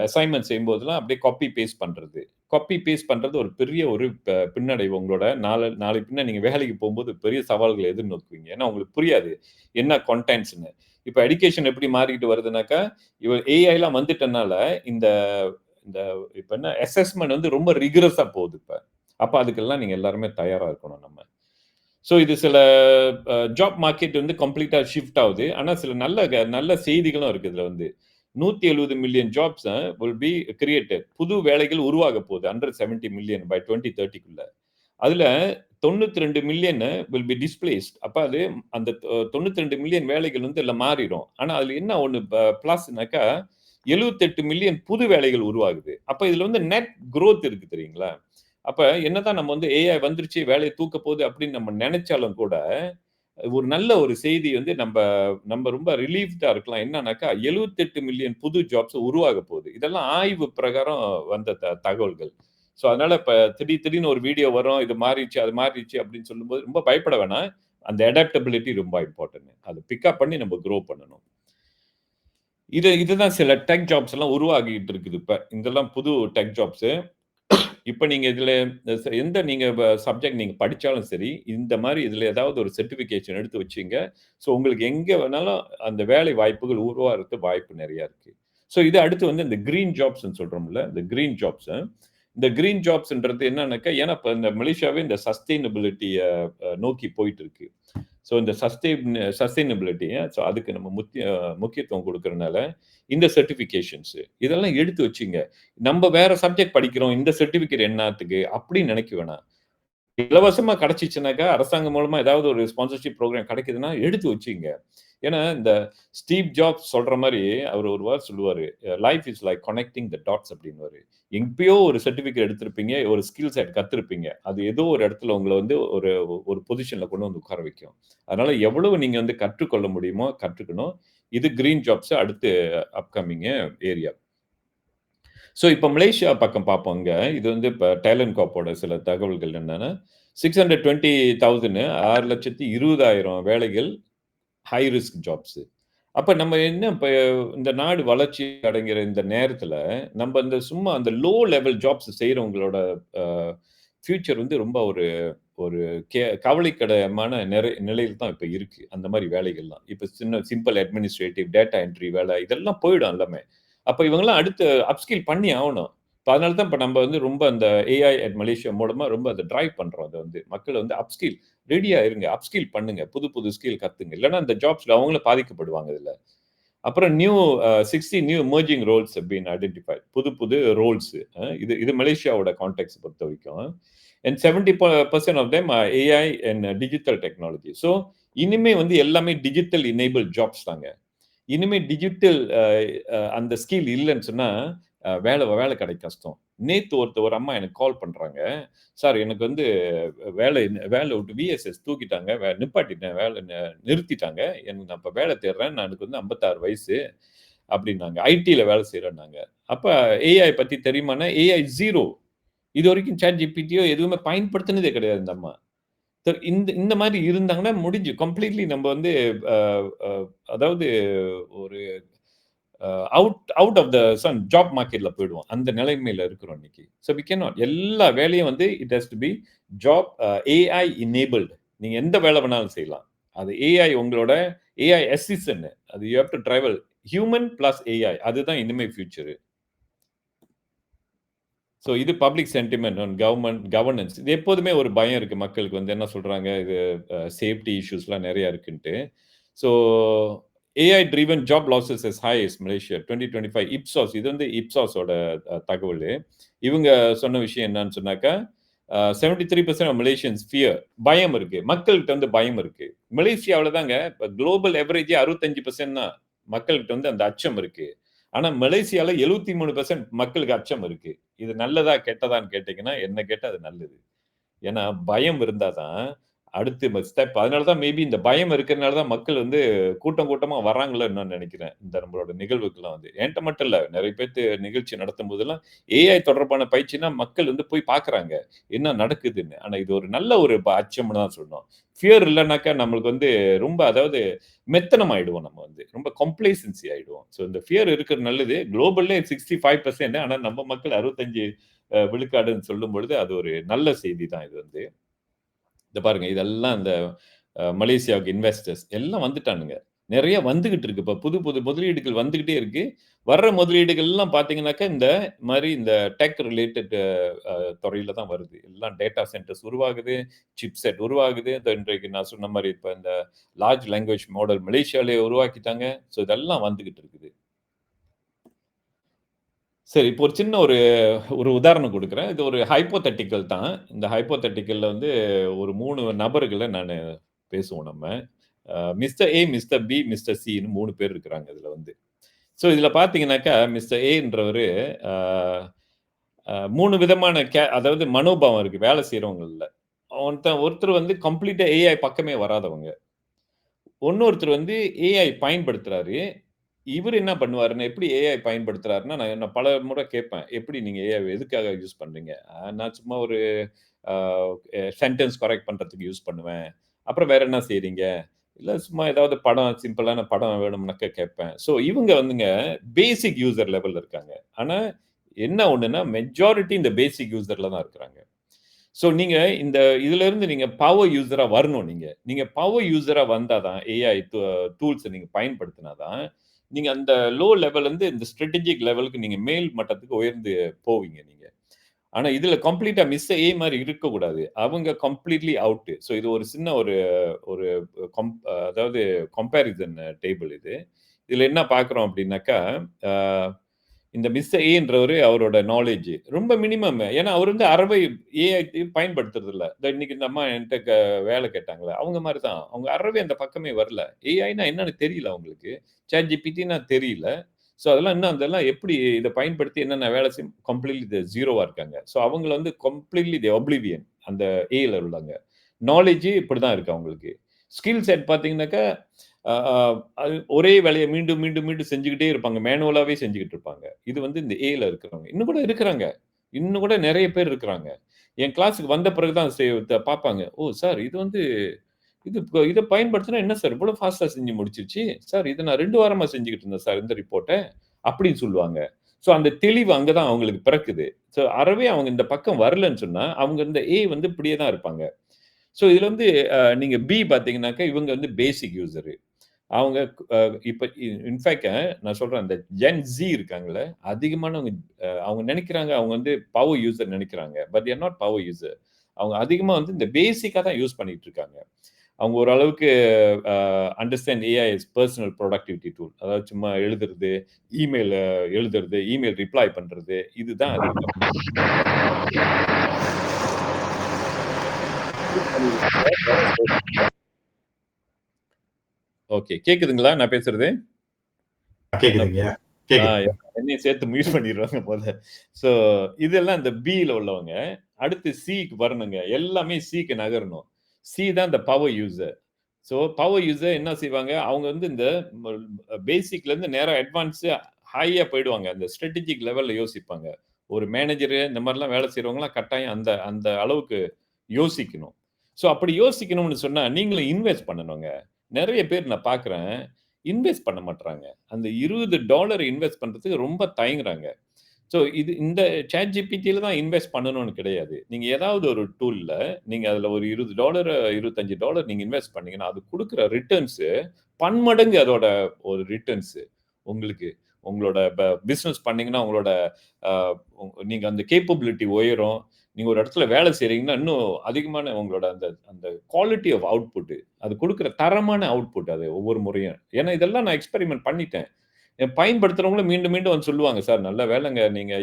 அசைன்மென்ட் செய்யும்போதெல்லாம் அப்படியே காப்பி பேஸ்ட் பண்றது. காப்பி பேஸ்ட் பண்றது ஒரு பெரிய ஒரு பின்னடைவு. உங்களோட நாளை பின்ன நீங்க வேலைக்கு போகும்போது பெரிய சவால்கள எதிர்நோக்குவீங்க. ஏன்னா உங்களுக்கு புரியாது. என்ன கன்டென்ட்ஸ்ன்னு. இப்ப எஜுகேஷன் எப்படி மாறிட்டு வருதுனாக்கா, ஏஐலாம் வந்துட்டனால இந்த இந்த இப்ப என்ன அசஸ்மென்ட் வந்து ரொம்ப ரிகரஸா போகுது இப்ப. அப்ப அதுக்கெல்லாம் நீங்க எல்லாருமே தயாரா இருக்கணும் நம்ம. ஸோ இது சில ஜாப் மார்க்கெட் வந்து கம்ப்ளீட்டா ஷிஃப்ட் ஆகுது. ஆனா சில நல்ல செய்திகளும் இருக்கு இதுல வந்து. 170 million jobs will be created. புது வேலைகள் உருவாக போகுது. 170 மில்லியன் பை 2030க்குள்ள. அதுல 92 மில்லியன் வில் பி டிஸ்பிளேஸ்ட். அப்ப அது அந்த 92 மில்லியன் வேலைகள் வந்து இதுல மாறிரும். ஆனா அதுல என்ன ஒண்ணு பிளஸ்னாக்கா 78 மில்லியன் புது வேலைகள் உருவாகுது. அப்ப இதுல வந்து நெட் குரோத் இருக்கு தெரியுங்களா? அப்ப என்னதான் நம்ம வந்து ஏஐ வந்துருச்சு, வேலைய தூக்க போகுது அப்படின்னு நம்ம நெனைச்சாலும் கூட, ஒரு நல்ல ஒரு செய்தி வந்து நம்ம ரொம்ப ரிலீவ்டா இருக்கலாம். என்னன்னாக்கா 78 மில்லியன் புது ஜாப்ஸ் உருவாக போகுது. இதெல்லாம் ஆய்வு பிரகாரம் வந்த தகவல்கள். ஸோ அதனால இப்ப திடீர்னு ஒரு வீடியோ வரும். இது மாறிடுச்சு, அது மாறிடுச்சு அப்படின்னு சொல்லும்போது ரொம்ப பயப்பட வேணாம். அந்த அடாப்டபிலிட்டி ரொம்ப இம்பார்ட்டன்ட். அத பிக்கப் பண்ணி நம்ம குரோ பண்ணணும். இதுதான் சில டெக் ஜாப்ஸ் எல்லாம் உருவாகிட்டு இருக்குது இப்ப. இதெல்லாம் புது டெக் ஜாப்ஸ். இப்ப நீங்க இதுல எந்த நீங்க சப்ஜெக்ட் நீங்க படிச்சாலும் சரி, இந்த மாரி இதுல ஏதாவது ஒரு சர்டிஃபிகேஷன் எடுத்து வச்சுங்க. ஸோ உங்களுக்கு எங்க வேணாலும் அந்த வேலை வாய்ப்புகள் உருவாகுறதுக்கு வாய்ப்பு நெறைய இருக்கு. ஸோ இது அடுத்து வந்து இந்த கிரீன் ஜாப்ஸ்ன்னு சொல்றோம்ல, இந்த கிரீன் ஜாப்ஸ். இந்த கிரீன் ஜாப்ஸ்ன்றது என்னன்னாக்கா, ஏன்னா இப்ப இந்த மலேசியாவே இந்த சஸ்டெய்னபிலிட்டிய நோக்கி போயிட்டு இருக்கு. ஸோ இந்த சஸ்டெய்னபிலிட்டி ஸோ அதுக்கு நம்ம முக்கியத்துவம் குடுக்கறனால, இந்த சர்டிஃபிகேஷன்ஸ் இதெல்லாம் எடுத்து வச்சுங்க. நம்ம வேற சப்ஜெக்ட் படிக்கிறோம். இந்த சர்டிஃபிகேட் என்னாத்துக்கு? அப்படின்னு நினைக்க வேணாம். இலவசமா கிடைச்சுச்சுனாக்கா, அரசாங்கம் மூலமா ஏதாவது ஒரு ஸ்பான்சர்ஷிப் புரோகிராம் கிடைக்குதுன்னா, எடுத்து வச்சுக்கங்க. ஏன்னா, இந்த ஸ்டீவ் ஜாப்ஸ் சொல்ற மாரி, அவரு ஒரு வேர்ட் சொல்லுவாரு. "Life is like connecting the dots" அப்படின்னுவாரு. எங்கேயோ ஒரு சர்டிஃபிகேட் எடுத்திருப்பீங்க, ஒரு ஸ்கில் செட் கத்திருப்பீங்க. அது ஏதோ ஒரு இடத்துல உங்கள வந்து ஒரு ஒரு பொசிஷன்ல கொண்டு வந்து உட்கார வைக்கும். அதனால எவ்வளவு நீங்க வந்து கற்றுக்கொள்ள முடியுமோ கற்றுக்கணும். இது கிரீன் ஜாப்ஸ் அடுத்து அப்கமிங் ஏரியா. ஸோ இப்ப மலேசியா பக்கம் பார்ப்போங்க. இது வந்து இப்ப டேலண்ட் கார்ப்போட சில தகவல்கள் என்னன்னா, 620,000 6,20,000 வேலைகள் ஹை ரிஸ்க் ஜாப்ஸ். அப்ப நம்ம என்ன இப்ப இந்த நாடு வளர்ச்சி அடைங்கிற இந்த நேரத்துல, நம்ம இந்த சும்மா அந்த லோ லெவல் ஜாப்ஸ் செய்றவங்களோட அ ஃபியூச்சர் வந்து ரொம்ப ஒரு ஒரு கவலைக்கிடமான நிலையில தான் இப்ப இருக்கு. அந்த மாரி வேலைகள்லாம். இப்ப சிம்பிள் அட்மினிஸ்ட்ரேட்டிவ், டேட்டா என்ட்ரி வேலை இதெல்லாம் போயிடும் எல்லாமே. அப்ப இவங்கலாம் அடுத்து அப்ஸ்கில் பண்ணி ஆவணும். இப்ப அதனால தான் இப்ப நம்ம வந்து ரொம்ப அந்த ஏஐ அட் மலேசியா மூலமா ரொம்ப அத டிரைவ் பண்றோம். அத வந்து மக்கள் வந்து அப்ஸ்கில் ரெடியா இருங்க. அப்ஸ்கில் பண்ணுங்க. புது புது ஸ்கில் கத்துங்க. இல்லன்னா இந்த ஜாப்ஸ்ல அவங்களும் பாதிக்கப்படுவாங்க இதுல. அப்புறம் 60 new emerging roles have been identified. புது புது ரோல்ஸ். இது இது மலேசியாவோட கான்டெக்ஸ்ட் பொறுத்தவரைக்கும். And 70% of them AI and digital technology. So இனிமே வந்து எல்லாமே டிஜிட்டல் எனேபிள் ஜாப்ஸ் தாங்க. இனிமே டிஜிட்டல் அந்த ஸ்கில் இல்லைன்னு சொன்னா வேலை கிடைக்க கஷ்டம். நேத்து ஒரு அம்மா எனக்கு கால் பண்றாங்க. சார் எனக்கு வந்து வேலை விட்டு விஎஸ்எஸ் தூக்கிட்டாங்க. நிப்பாட்டிட்டேன். நிறுத்திட்டாங்க. நான் இப்ப வேலை தேடுறேன். எனக்கு வந்து 56 வயசு அப்படின்னாங்க. ஐடில வேலை செய்றேன்னாங்க. அப்ப ஏஐ பத்தி தெரியுமான்னா, ஏஐ 0. இதுவரைக்கும் சாட் ஜிபிடியோ எதுவுமே பயன்படுத்தினதே கிடையாது இந்த அம்மா. இந்த இந்த மாரி இருந்தாங்கன்னா முடிஞ்சு. கம்ப்ளீட்லி நம்ம வந்து அ அ அதாவது ஒரு அவுட் ஆஃப் த ஜாப் மார்க்கெட்ல போயிடுவோம். அந்த நிலைமையில இருக்கிறோம் இன்னைக்கு. வி கேனாட் எல்லா வேலையும் வந்து it has to be job AI enabled. நீங்க எந்த வேலை வேணாலும் செய்யலாம். அது ஏஐ உங்களோட ஏஐ அசிஸ்டன்ட். அது you have to travel human plus AI. அதுதான் இனிமே ஃபியூச்சர். இது பப்ளிக் சென்டிமென்ட் ஆன் கவர்னன்ஸ். இது எப்போதுமே ஒரு பயம் இருக்கு மக்களுக்கு வந்து என்ன சொல்றாங்க, இது சேஃப்டி இஷ்யூஸ்லாம் நெறைய இருக்குன்ட்டு. So AI driven job losses is high is Malaysia 2025 இப்சாஸ். இது வந்து இப்சாஸோட தகவல். இவங்க சொன்ன விஷயம் என்னன்னு சொன்னாக்கா, 73% ஆஃப் மலேசியன்ஸ் ஃபியர். பயம் இருக்கு. மக்கள்கிட்ட வந்து பயம் இருக்கு. மலேசியாவுல தாங்க இப்ப குளோபல் எவரேஜே 65% தான் மக்கள்கிட்ட வந்து அந்த அச்சம் இருக்கு. ஆனா மலேசியால 73% மக்களுக்கு அச்சம் இருக்கு. இது நல்லதா, கெட்டதான்னு கேட்டீங்கன்னா, என்ன கேட்டா அது நல்லது. ஏன்னா, பயம் இருந்தா தான் அடுத்து ஸ்டெப். அதனால தான் மேபி இந்த பயம் இருக்கிறனால தான் மக்கள் வந்து கூட்டம் கூட்டமா வர்றாங்களோ என்னன்னு நெனைக்கிறேன். இந்த நம்மளோட நிகழ்வுக்கெல்லாம் வந்து. என்ட்ட மட்டும் இல்ல. நெறைய பேத்து நிகழ்ச்சி நடத்தும்போதெல்லாம் ஏஐ தொடர்பான பயிற்சினா மக்கள் வந்து போய் பார்க்குறாங்க. என்ன நடக்குதுன்னு. ஆனா இது ஒரு நல்ல ஒரு அச்சம்னு தான் சொல்லணும். ஃபியர் இல்லனாக்கா நம்மளுக்கு வந்து ரொம்ப அதாவது மெத்தனம் ஆயிடுவோம் நம்ம வந்து. ரொம்ப கம்ப்ளைசன்சி ஆயிடுவோம். இந்த ஃபியர் இருக்கிறது நல்லது. குளோபல்லே 65% ஆனா நம்ம மக்கள் 65 விழுக்காடுன்னு சொல்லும்பொழுது, அது ஒரு நல்ல செய்தி தான் இது வந்து. இத பாருங்க. இதெல்லாம் இந்த மலேசியாவுக்கு இன்வெஸ்டர்ஸ் எல்லாம் வந்துட்டானுங்க. நெறைய வந்துகிட்டு இருக்கு. இப்ப புது புது முதலீடுகள் வந்துகிட்டே இருக்கு. வர்ற முதலீடுகள்லாம் பார்த்தீங்கன்னாக்கா, இந்த மாரி இந்த டெக் ரிலேட்டட் துறையில தான் வருது. எல்லாம் டேட்டா சென்டர்ஸ் உருவாகுது, சிப் செட் உருவாகுது. இன்றைக்கு நான் சொன்ன மாரி இப்ப இந்த லார்ஜ் லாங்குவேஜ் மாடல் மலேசியாலயே உருவாக்கிட்டாங்க. இதெல்லாம் வந்துகிட்டு இருக்குது. சரி. இப்போ ஒரு சின்ன ஒரு உதாரணம் குடுக்குறேன். இது ஒரு ஹைப்போதெட்டிக்கல் தான். இந்த ஹைப்போதெட்டிக்கல்ல வந்து ஒரு 3 நபர்கள பேசுவோம் நம்ம. Mister A, mister B, mister சின்னு 3 பேர் இருக்கிறாங்க இதுல வந்து. இதுல பார்த்தீங்கன்னாக்கா, மிஸ்டர் ஏன்றவரு அ அ 3 விதமான அதாவது மனோபாவம் இருக்கு வேலை செய்றவங்கள்ல. ஒருத்தர் வந்து கம்ப்ளீட்டா ஏஐ பக்கமே வராதவங்க. இன்னொருத்தர் வந்து ஏஐ பயன்படுத்துறாரு. இவரு என்ன பண்ணுவாருன்னா, எப்படி ஏஐ பயன்படுத்துறாருன்னா, நான் பல முறை கேட்பேன். எப்படி நீங்க ஏஐ எதுக்காக யூஸ் பண்றீங்க? நான் சும்மா ஒரு அ சென்டென்ஸ் கரெக்ட் பண்றதுக்கு யூஸ் பண்ணுவேன். அப்புறம் வேற என்ன செய்றீங்க? இல்ல சும்மா ஏதாவது படம் சிம்பிளான படம் வேணும்னாக்க கேட்பேன். இவங்க வந்துங்க பேசிக் யூசர் லெவல்ல இருக்காங்க. ஆனா என்ன ஒண்ணுன்னா, மெஜாரிட்டி இந்த பேசிக் யூசர்ல தான் இருக்கிறாங்க. நீங்க இதிலிருந்து நீங்க பவர் யூசரா வரணும் நீங்க. நீங்க பவர் யூசரா வந்தா தான் ஏஐ டூல்ஸ நீங்க பயன்படுத்தினா தான், நீங்க அந்த லோ லெவல்ல இருந்து இந்த ஸ்ட்ராட்டஜிக் லெவலுக்கு நீங்க மேல் மட்டத்துக்கு உயர்ந்து போவீங்க நீங்க. ஆனா இதுல கம்ப்ளீட்டா மிஸ் ஏ மாரி இருக்கக்கூடாது. அவங்க கம்ப்ளீட்லி அவுட். இது ஒரு சின்ன ஒரு ஒரு அதாவது கம்பேரிசன் டேபிள் இது. இதுல என்ன பார்க்கிறோம் அப்டின்னாக்கா, அ இந்த மிஸ்டர் ஏன்றவரு அவரோட நாலேட்ஜ் ரொம்ப மினிமம். ஏன்னா அவர் வந்து அறவே ஏஐ பயன்படுத்துறது இல்ல. இன்னைக்கு இந்த அம்மா என்ட்ட வேலை கேட்டாங்கல்ல, அவங்க மாரி தான். அவங்க அறவே அந்த பக்கமே வரல. ஏஐன்னா என்னன்னு தெரியல அவங்களுக்கு. சாட் ஜிபிடின்னா தெரியல. அதெல்லாம் எப்படி இத பயன்படுத்தி என்னென்ன வேலை செய்யும் கம்ப்ளீட்லி ஜீரோவா இருக்காங்க. அவங்கள வந்து கம்ப்ளீட்லி ஒப்ளிவியன் அந்த ஏல உள்ளாங்க. நாலேட்ஜ் இப்படிதான் இருக்கு அவங்களுக்கு. ஸ்கில் செட் பார்த்தீங்கன்னாக்கா, அ அ அது ஒரே வேலைய மீண்டும், மீண்டும், மீண்டும் செஞ்சுகிட்டே இருப்பாங்க. மேனுவலாவே செஞ்சுகிட்டு இருப்பாங்க. இது வந்து இந்த ஏல இருக்கிறவங்க. இன்னும் கூட இருக்கிறாங்க. இன்னும் கூட நெறைய பேர் இருக்கிறாங்க. என் கிளாஸ்க்கு வந்த பிறகு தான் பார்ப்பாங்க. "ஓ! சார் இது வந்து இத பயன்படுத்தினா என்ன சார் இவ்வளோ ஃபாஸ்ட்டா செஞ்சு முடிச்சுருச்சு? சார் இத நான் 2 வாரமா செஞ்சுகிட்டு இருந்தேன் சார் இந்த ரிப்போர்ட்ட." அப்படின்னு சொல்லுவாங்க. அந்த தெளிவு அங்க தான் அவங்களுக்கு பிறக்குது. அறவே அவங்க இந்த பக்கம் வரலன்னு சொன்னா, அவங்க இந்த ஏ வந்து இப்படியே தான் இருப்பாங்க. இதுல வந்து நீங்க பி பார்த்தீங்கன்னாக்கா, இவங்க வந்து பேசிக் யூசரு. அவங்க அ இப்ப இன்ஃபாக்ட் நான் சொல்றேன் அந்த ஜென் ஸி இருக்காங்கல்ல, அதிகமானவங்க அவங்க நெனைக்கிறாங்க அவங்க வந்து பவர் யூசர் நெனைக்கிறாங்க. But they are not power user. அவங்க அதிகமா வந்து இந்த பேசிக்கா தான் யூஸ் பண்ணிட்டு இருக்காங்க. அவங்க ஓரளவுக்கு understand AI is personal productivity tool. அதாவது சும்மா எழுதுறது, இமெயில் எழுதுறது, இமெயில் ரிப்ளை பண்றது, இதுதான் அதிகமா ஓகே. கேக்குதுங்களா நான் பேசுறது? கேக்குதுங்க. கேக்குது. என்னையும் சேர்த்து மியூட் பண்ணிடுவாங்க போல. ஸோ இதெல்லாம் இந்த பில உள்ளவங்க. அடுத்து சிக்கு வரணுங்க. எல்லாமே சிக்கு நகரணும். சி தான் இந்த power user. So power user என்ன செய்வாங்க? அவங்க வந்து இந்த பேசிக்ல இருந்து நேரா அட்வான்ஸ் ஹையா போயிடுவாங்க. அந்த ஸ்ட்ராட்டஜிக் லெவல்ல யோசிப்பாங்க. ஒரு மேனேஜர் இந்த மாதிரிலாம் வேலை செய்றவங்கலாம் கட்டாயம் அந்த அந்த அளவுக்கு யோசிக்கணும். ஸோ அப்படி யோசிக்கணும்னு சொன்னா நீங்களும் இன்வெஸ்ட் பண்ணணுங்க. நெறைய பேர் நான் பார்க்குறேன். இன்வெஸ்ட் பண்ண மாட்றாங்க. அந்த $20 இன்வெஸ்ட் பண்றதுக்கு ரொம்ப தயங்குறாங்க. ஸோ இது இந்த ChatGPTல தான் இன்வெஸ்ட் பண்ணணும்னு கிடையாது. நீங்க ஏதாவது ஒரு டூல்ல நீங்க அதுல ஒரு $20 $25 நீங்க இன்வெஸ்ட் பண்ணீங்கன்னா, அது குடுக்குற ரிட்டர்ன்ஸு பன்மடங்கு அதோட ஒரு ரிட்டர்ன்ஸு உங்களுக்கு. உங்களோட பிசினஸ் பண்ணீங்கன்னா, உங்களோட அ நீங்க அந்த கேப்பபிலிட்டி உயரும். நீங்க ஒரு இடத்துல வேலை செய்றீங்கன்னா, இன்னும் அதிகமான உங்களோட அந்த அந்த குவாலிட்டி ஆஃப் அவுட்புட் அது குடுக்குற தரமான அவுட்புட் அது ஒவ்வொரு முறையும். ஏன்னா இதெல்லாம் நான் எக்ஸ்பெரிமென்ட் பண்ணிட்டேன். பயன்படுத்துறவங்களும் மீண்டும், மீண்டும் வந்து சொல்லுவாங்க, "சார் நல்ல வேலைங்க நீங்க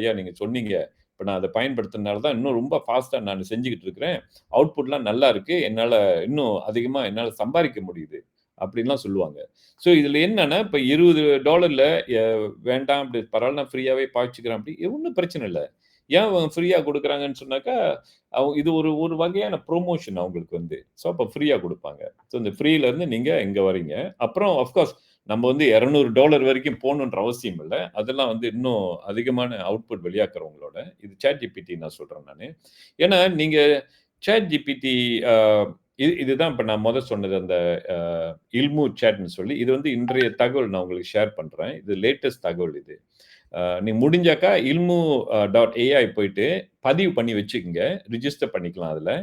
சொன்னீங்க. இப்ப நான் அத பயன்படுத்துனனால தான் இன்னும் ரொம்ப ஃபாஸ்ட்டா நான் செஞ்சுகிட்டு இருக்கிறேன். அவுட்புட்லாம் நல்லா இருக்கு. என்னால இன்னும் அதிகமா என்னால சம்பாரிக்க முடியுது." அப்படின்லாம் சொல்லுவாங்க. ஸோ இதுல என்னன்னா, இப்ப $20 எ வேண்டாம் அப்படி பரவால்ல நான் ஃப்ரீயாவே பாவிச்சுக்கிறேன் அப்படி ஒண்ணும் பிரச்சனை இல்ல. ஏன் அவங்க ஃப்ரீயா குடுக்குறாங்கன்னு சொன்னாக்கா, இது ஒரு ஒரு வகையான புரமோஷன் அவங்களுக்கு வந்து. ஸோ அப்ப ஃப்ரீயா குடுப்பாங்க. ஸோ இந்த ஃப்ரீல இருந்து நீங்க இங்க வரீங்க. அப்புறம் ஆஃப் கோர்ஸ் நம்ம வந்து $200 வரைக்கும் போணுன்ற அவசியம் இல்ல. அதெல்லாம் வந்து இன்னும் அதிகமான அவுட்புட் வெளியாக்குறவங்களோட, இது ChatGPT நான் சொல்றேன் நானு. ஏன்னா நீங்க ChatGPT அ இதுதான் இப்ப நான் சொன்னது அந்த அ இல்மு சேட்ன்னு சொல்லி, இது வந்து இன்றைய தகவல் நான் உங்களுக்கு ஷேர் பண்றேன். இது லேட்டஸ்ட் தகவல் இது. நீங்க முடிஞ்சாக்கா ilmu டாட் ஏஐ போயிட்டு பதிவு பண்ணி வச்சுக்கங்க. ரிஜிஸ்டர் பண்ணிக்கலாம் அதுல.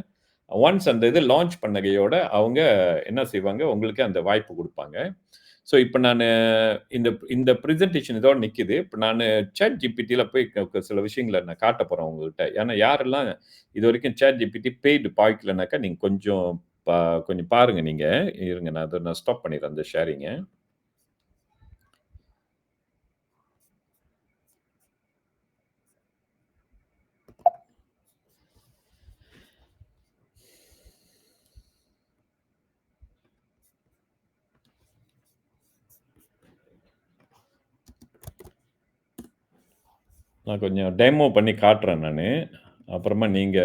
ஒன்ஸ் அந்த இது லான்ச் பண்ணகையோட அவங்க என்ன செய்வாங்க, உங்களுக்கு அந்த வாய்ப்பு குடுப்பாங்க. ஸோ இப்ப நானு இந்த இந்த பிரசன்டேஷன் இதோட நிக்குது. இப்ப நானு ChatGPTல போய் சில விஷயங்கள நான் காட்டப் போறேன் உங்ககிட்ட. ஏன்னா யாரெல்லாம் இதுவரைக்கும் ChatGPT பெய்டு பாவிக்கலனாக்கா, நீங்க கொஞ்சம் ப கொஞ்சம் பாருங்க நீங்க. இருங்க நான் ஸ்டாப் பண்ணிடுறேன் அந்த ஷேரிங்க. நான் கொஞ்சம் டெமோ பண்ணி காட்டுறேன் நானு. அப்புறமா நீங்க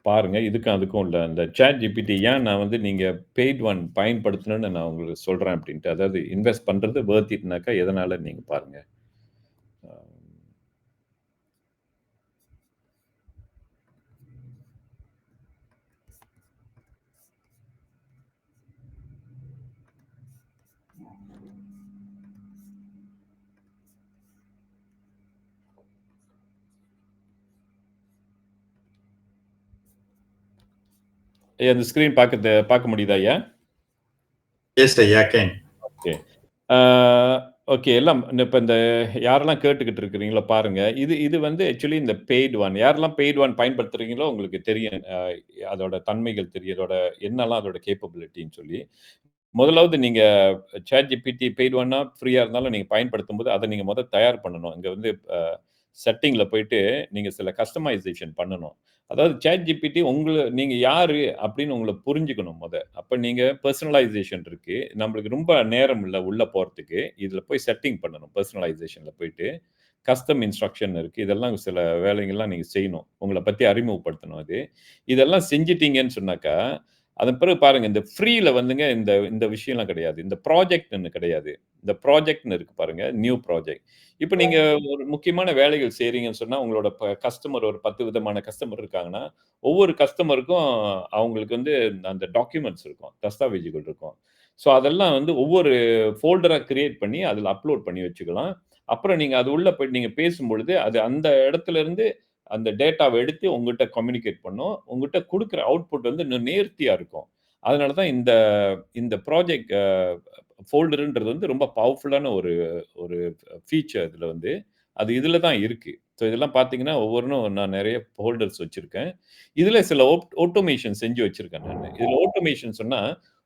பாருங்க. இதுக்கும் அதுக்கும் உள்ள அந்த ChatGPT ஏன் நான் வந்து நீங்க பெய்ட் ஒன் பயன்படுத்தணும்னு நான் உங்களுக்கு சொல்றேன் அப்டின்ட்டு. அதாவது இன்வெஸ்ட் பண்றது வொர்த் இட்னாக்கா எதனால நீங்க பாருங்க. அ அந்த ஸ்க்ரீன் பார்க்க முடியுதா ஐயா? எஸ் ஐயா, கேன். ஓகே. Ah okay. எல்லாம் இப்ப இந்த யாரெல்லாம் கேட்டுக்கிட்டு இருக்கிறீங்களோ பாருங்க. இது இது வந்து ஆக்சுவலி இந்த பெய்ட் ஒன். யாரெல்லாம் பெய்ட் ஒன் பயன்படுத்துறீங்களோ உங்களுக்கு தெரியும். அதோட தன்மைகள் தெரியும். என்னலாம் அதோட கேப்பபிலிட்டின்னு சொல்லி. முதலாவது நீங்க ChatGPT பெய்ட் ஒன்னா ஃப்ரீயா இருந்தாலும் நீங்க பயன்படுத்தும்போது, அத நீங்க தயார் பண்ணணும். இங்க வந்து செட்டிங்ல போயிட்டு நீங்க சில கஸ்டமைசேஷன் பண்ணணும். அதாவது ChatGPT நீங்க யாரு அப்படின்னு உங்கள புரிஞ்சுக்கணும் அப்ப நீங்க பெர்சனலைசேஷன் இருக்கு. நம்மளுக்கு ரொம்ப நேரம் இல்ல உள்ள போறதுக்கு. இதுல போய் செட்டிங் பண்ணணும். பெர்சனலைசேஷன்ல போயிட்டு, கஸ்டம் இன்ஸ்ட்ரக்ஷன் இருக்கு. இதெல்லாம் சில வேலைகள்லாம் நீங்க செய்யணும். உங்கள பத்தி அறிமுகப்படுத்தணும் அது. இதெல்லாம் செஞ்சுட்டீங்கன்னு சொன்னாக்கா, அதன் பிறகு பாருங்க இந்த ஃப்ரீல வந்துங்க இந்த இந்த விஷயம்லாம் கிடையாது. இந்த ப்ராஜெக்ட்ன்னு கிடையாது. இந்த ப்ராஜெக்ட்ன்னு இருக்கு பாருங்க. New project. இப்ப நீங்க ஒரு முக்கியமான வேலைகள் செய்றீங்கன்னு சொன்னா, உங்களோட கஸ்டமர் ஒரு 10 விதமான கஸ்டமர் இருக்காங்கன்னா, ஒவ்வொரு கஸ்டமருக்கும் அவங்களுக்கு வந்து அந்த டாக்குமெண்ட்ஸ் இருக்கும். தஸ்தாவேஜுகள் இருக்கும். ஸோ அதெல்லாம் வந்து ஒவ்வொரு ஃபோல்டரா கிரியேட் பண்ணி அதில அப்லோட் பண்ணி வச்சுக்கலாம். அப்புறம் நீங்க அது உள்ள போய் நீங்க பேசும்பொழுது, அது அந்த இடத்துல இருந்து அந்த டேட்டாவ எடுத்து உங்ககிட்ட கம்யூனிகேட் பண்ணும். உங்ககிட்ட குடுக்குற அவுட்புட் வந்து இன்னும் நேர்த்தியா இருக்கும். அதனால தான் இந்த இந்த ப்ராஜெக்ட் ஃபோல்டர்ன்றது வந்து ரொம்ப பவர்ஃபுல்லான ஒரு ஒரு ஃபீச்சர் இதுல வந்து. அது இதுல தான் இருக்கு. ஸோ இதெல்லாம் பார்த்தீங்கன்னா, ஒவ்வொன்னும் நான் நெறைய ஃபோல்டர்ஸ் வச்சிருக்கேன். இதுல சில ஆட்டோமேஷன் செஞ்சு வச்சிருக்கேன் நானு. இதுல ஆட்டோமேஷன் சொன்னா,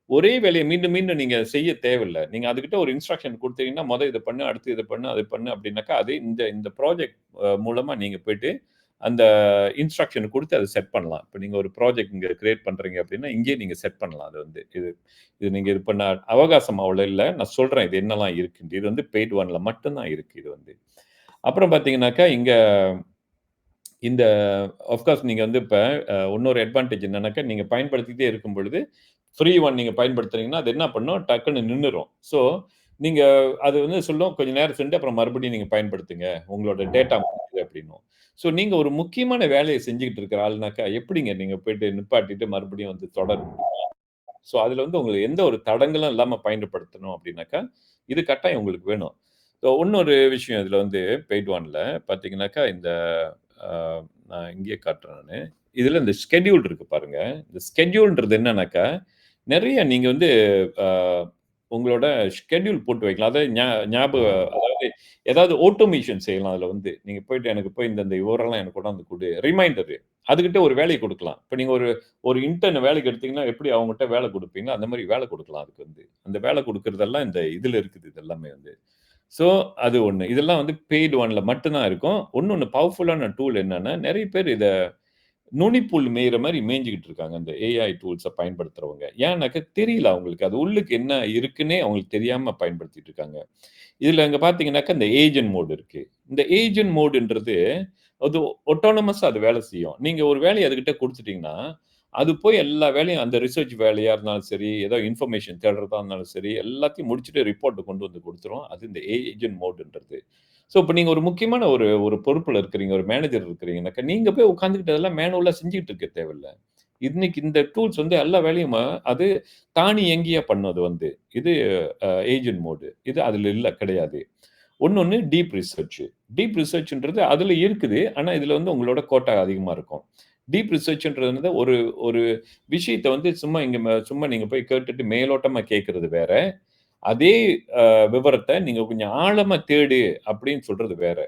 ஒரே வேலைய மீண்டும், மீண்டும் நீங்க செய்ய தேவையில்ல. நீங்க அதுகிட்ட ஒரு இன்ஸ்ட்ரக்ஷன் குடுத்தீங்கன்னா, இத பண்ணு, அடுத்து இத பண்ணு, அது பண்ணு அப்டின்னாக்கா, அது இந்த இந்த ப்ராஜெக்ட் மூலமா நீங்க போயிட்டு, அந்த இன்ஸ்ட்ரக்ஷன் கொடுத்து அதை செட் பண்ணலாம். இப்போ நீங்க ஒரு ப்ராஜெக்ட் இங்க கிரியேட் பண்றீங்க அப்படின்னா, இங்கேயே நீங்க செட் பண்ணலாம். அது வந்து இது நீங்க இது பண்ண அவகாசம் அவ்வளோ இல்ல. நான் சொல்றேன் இது என்னலாம் இருக்குன்ட்டு. இது வந்து பெய்ட் ஒன்ல மட்டும் தான் இருக்கு இது வந்து. அப்புறம் பார்த்தீங்கன்னாக்கா, இங்க இந்த ஆஃப்கோர்ஸ் நீங்க வந்து இப்ப இன்னொரு அட்வான்டேஜ் என்னன்னாக்கா, நீங்க பயன்படுத்திட்டே இருக்கும் பொழுது, ஃப்ரீ ஒன் நீங்க பயன்படுத்துனீங்கன்னா, அது என்ன பண்ணும், டக்குன்னு நின்னுரும். ஸோ, நீங்க அது வந்து சொல்லும், கொஞ்ச நேரம் சென்று அப்புறம் மறுபடியும் நீங்க பயன்படுத்துங்க. உங்களோட டேட்டா முடியுது அப்படின்னும். ஸோ, நீங்க ஒரு முக்கியமான வேலைய செஞ்சுகிட்டு இருக்கிற ஆள்னாக்கா, எப்படிங்க நீங்க போயிட்டு நிப்பாட்டிட்டு மறுபடியும் வந்து தொடர முடியும்? ஸோ, அதுல வந்து உங்களுக்கு எந்த ஒரு தடங்கலும் இல்லாம பயன்படுத்தணும் அப்படின்னாக்கா, இது கட்டாயம் உங்களுக்கு வேணும். ஸோ, இன்னொரு விஷயம் இதுல வந்து பெய்ட் ஒன்ல பார்த்தீங்கன்னாக்கா, இந்த அ நான் இங்கேயே காட்டுறேன் நானு. இதுல இந்த ஸ்கெட்யூல் இருக்கு பாருங்க. இந்த ஸ்கெட்யூல்ன்றது என்னன்னாக்கா, நெறைய நீங்க வந்து அ உங்களோட ஸ்கெட்யூல் போட்டு வைக்கலாம். அதாவது அதாவது ஏதாவது ஆட்டோமேஷன் செய்யலாம் அதுல வந்து. நீங்க போயிட்டு எனக்கு போய் இந்த விவரம்லாம் எனக்கு கொண்டாந்து குடு. ரிமைண்டரு. அதுகிட்ட ஒரு வேலைய குடுக்கலாம். இப்ப நீங்க ஒரு ஒரு இன்டர்ன் வேலைக்கு எடுத்தீங்கன்னா, எப்படி அவங்ககிட்ட வேலை குடுப்பீங்களோ, அந்த மாரி வேலை குடுக்கலாம் அதுக்கு வந்து. அந்த வேலை குடுக்குறதெல்லாம் இந்த இதுல இருக்குது. இது எல்லாமே வந்து. ஸோ, அது ஒண்ணு. இதெல்லாம் வந்து பெய்ட் ஒன்ல மட்டும் தான் இருக்கும். இன்னொன்னு பவர்ஃபுல்லான டூல் என்னன்னா, நெறைய பேர் இத நுனிப்புல் மேய்ற மாரி மேய்ஞ்சுகிட்டு இருக்காங்க. அந்த ஏஐ டூல்ஸ பயன்படுத்துறவங்க. ஏன்னாக்கா தெரியல அவங்களுக்கு. அது உள்ளுக்கு என்ன இருக்குன்னே அவங்களுக்கு தெரியாம பயன்படுத்திட்டு இருக்காங்க. இதுல அங்க பார்த்தீங்கன்னாக்கா, இந்த ஏஜென்ட் மோட் இருக்கு. இந்த ஏஜென்ட் மோடுன்றது அது ஆட்டோனமஸா அது வேலை செய்யும். நீங்க ஒரு வேலைய அதுகிட்ட குடுத்துட்டீங்கன்னா, அது போய் எல்லா வேலையும் அந்த ரிசர்ச் வேலையா இருந்தாலும் சரி, ஏதோ இன்ஃபர்மேஷன் தேடுறதா இருந்தாலும் சரி, எல்லாத்தையும் முடிச்சுட்டு ரிப்போர்ட் கொண்டு வந்து குடுத்துரும். அது இந்த ஏஜென்ட் மோடுன்றது. ஸோ, இப்ப நீங்க ஒரு முக்கியமான ஒரு ஒரு பொறுப்புல இருக்கிறீங்க, ஒரு மேனேஜர் இருக்கிறீங்கன்னாக்கா, நீங்க போய் உட்கார்ந்துகிட்டு அதெல்லாம் மேனுவலா செஞ்சுகிட்டு இருக்க தேவையில்ல. இன்னைக்கு இந்த டூல்ஸ் வந்து எல்லா வேலையும் அது தானியங்கியா பண்ணும் அது வந்து. இது ஏஜென்ட் மோடு. இது அதுல இல்ல கிடையாது. இன்னொன்னு டீப் ரிசர்ச். டீப் ரிசர்ச்ன்றது அதுல இருக்குது. ஆனா, இதுல வந்து உங்களோட கோட்டா அதிகமா இருக்கும். டீப் ரிசர்ச்ன்றது வந்து ஒரு ஒரு விஷயத்த வந்து சும்மா இங்க சும்மா நீங்க போய் கேட்டுட்டு மேலோட்டமா கேட்கிறது வேற. அதே விவரத்த நீங்க கொஞ்சம் ஆழமா தேடு அப்படின்னு சொல்றது வேற.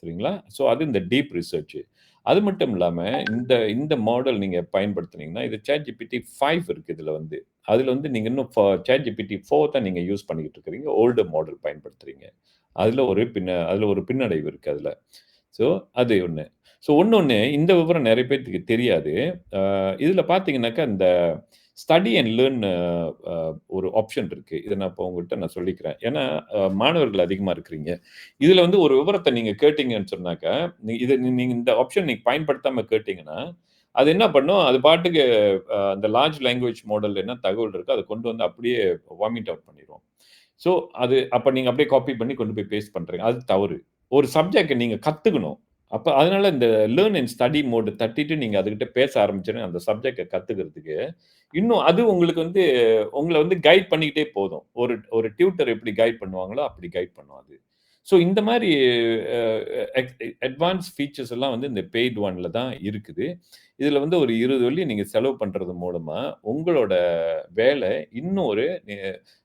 சரிங்களா? ஸோ அது இந்த டீப் ரிசர்ச். அது மட்டும் இல்லாம இந்த இந்த மாடல் நீங்க பயன்படுத்துனீங்கன்னா, இது ChatGPT 5 இருக்கு இதுல வந்து. அதுல வந்து நீங்க இன்னும் ChatGPT 4 தான் நீங்க யூஸ் பண்ணிக்கிட்டு இருக்கிறீங்க. ஓல்டு மாடல் பயன்படுத்துறீங்க. அதுல ஒரு பின்னடைவு இருக்கு அதுல. ஸோ அது ஒண்ணு. ஸோ இன்னொன்னு இந்த விவரம் நெறைய பேத்துக்கு தெரியாது. இதுல பார்த்தீங்கன்னாக்கா, இந்த ஸ்டடி அண்ட் லேர்ன் ஒரு ஆப்ஷன் இருக்கு. இத நான் இப்ப உங்கள்ட்ட நான் சொல்லிக்கிறேன். ஏன்னா, மாணவர்கள் அதிகமா இருக்கிறீங்க. இதுல வந்து ஒரு விவரத்த நீங்க கேட்டீங்கன்னு சொன்னாக்கா, நீங்க இந்த ஆப்ஷன் நீங்க பயன்படுத்தாம கேட்டீங்கன்னா, அது என்ன பண்ணும், அது பாட்டுக்கு அந்த லார்ஜ் லாங்குவேஜ் மாடல்ல என்ன தகவல் இருக்கோ, அத கொண்டு வந்து அப்படியே வாமிட் அவுட் பண்ணிரும். ஸோ, அது அப்ப நீங்க அப்படியே காப்பி பண்ணி கொண்டு போய் பேஸ்ட் பண்றீங்க. அது தவறு. ஒரு சப்ஜெக்ட்ட நீங்க கத்துக்கணும். அப்ப அதனால இந்த லேர்ன் அண்ட் ஸ்டடி மோட் தட்டிட்டு நீங்க அதுகிட்ட பேச ஆரம்பிச்சோனே, அந்த சப்ஜெக்ட்ட கத்துக்கிறதுக்கு, இன்னும் அது உங்களுக்கு வந்து உங்கள வந்து கைட் பண்ணிக்கிட்டே போதும். ஒரு ஒரு டியூட்டர் எப்படி கைட் பண்ணுவாங்களோ, அப்படி கைட் பண்ணும் அது. ஸோ இந்த மாரி அ அட்வான்ஸ் ஃபீச்சர்ஸ் எல்லாம் வந்து இந்த பெய்ட் ஒன்ல தான் இருக்குது. இதுல வந்து ஒரு 20 வெள்ளி நீங்க செலவு பண்றது மூலமா, உங்களோட வேலை இன்னும் ஒரு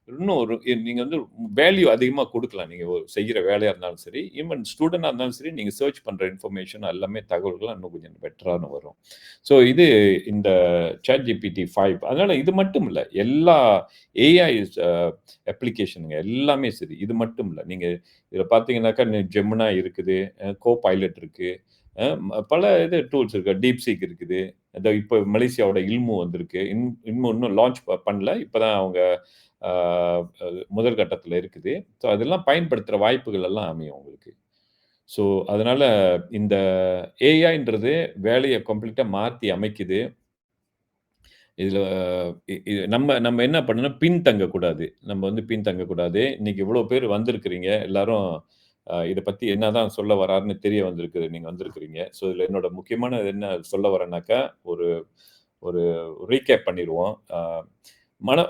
இன்னும் ஒரு நீங்க வந்து வேல்யூ அதிகமா குடுக்கலாம். நீங்க செய்யற வேலையா இருந்தாலும் சரி, ஈவன் ஸ்டூடெண்ட்டா இருந்தாலும் சரி, நீங்க சர்ச் பண்ற இன்ஃபர்மேஷன் எல்லாமே தகவல்கள்லாம் இன்னும் கொஞ்சம் பெட்டரான வரும். ஸோ இது இந்த ChatGPT 5 அதனால இது மட்டும் இல்ல. எல்லா ஏஐ அப்ளிகேஷனுங்க எல்லாமே சரி. இது மட்டும் இல்ல. நீங்க இதில பார்த்தீங்கன்னாக்கா, Gemini இருக்குது, Copilot இருக்கு. பல இது டூல்ஸ் இருக்கு. DeepSeek இருக்குது. இதோ இப்ப மலேசியாவோட இல்மு வந்திருக்கு. இன்னும் லான்ச் பண்ணல. இப்ப தான் அவங்க ஆ அ முதல் கட்டத்தில இருக்குது. ஸோ அதெல்லாம் பயன்படுத்துற வாய்ப்புகள் எல்லாம் அமையும் உங்களுக்கு. ஸோ அதனால இந்த ஏஐன்றது வேலைய கம்ப்ளீட்டா மாத்தி அமைக்குது. இதுல இது நம்ம நம்ம என்ன பண்ணணும்னா, பின்தங்கக்கூடாது. நம்ம வந்து பின்தங்கக்கூடாது. இன்னைக்கு இவ்வளோ பேர் வந்திருக்கிறீங்க. எல்லாரும் இத பத்தி என்னதான் சொல்ல வராருன்னு தெரிய நீங்க வந்திருக்கிறீங்க. ஸோ, இதுல என்னோட முக்கியமானது என்ன சொல்ல வரேன்னாக்கா, ஒரு ஒரு ரீகேப் பண்ணிருவோம்.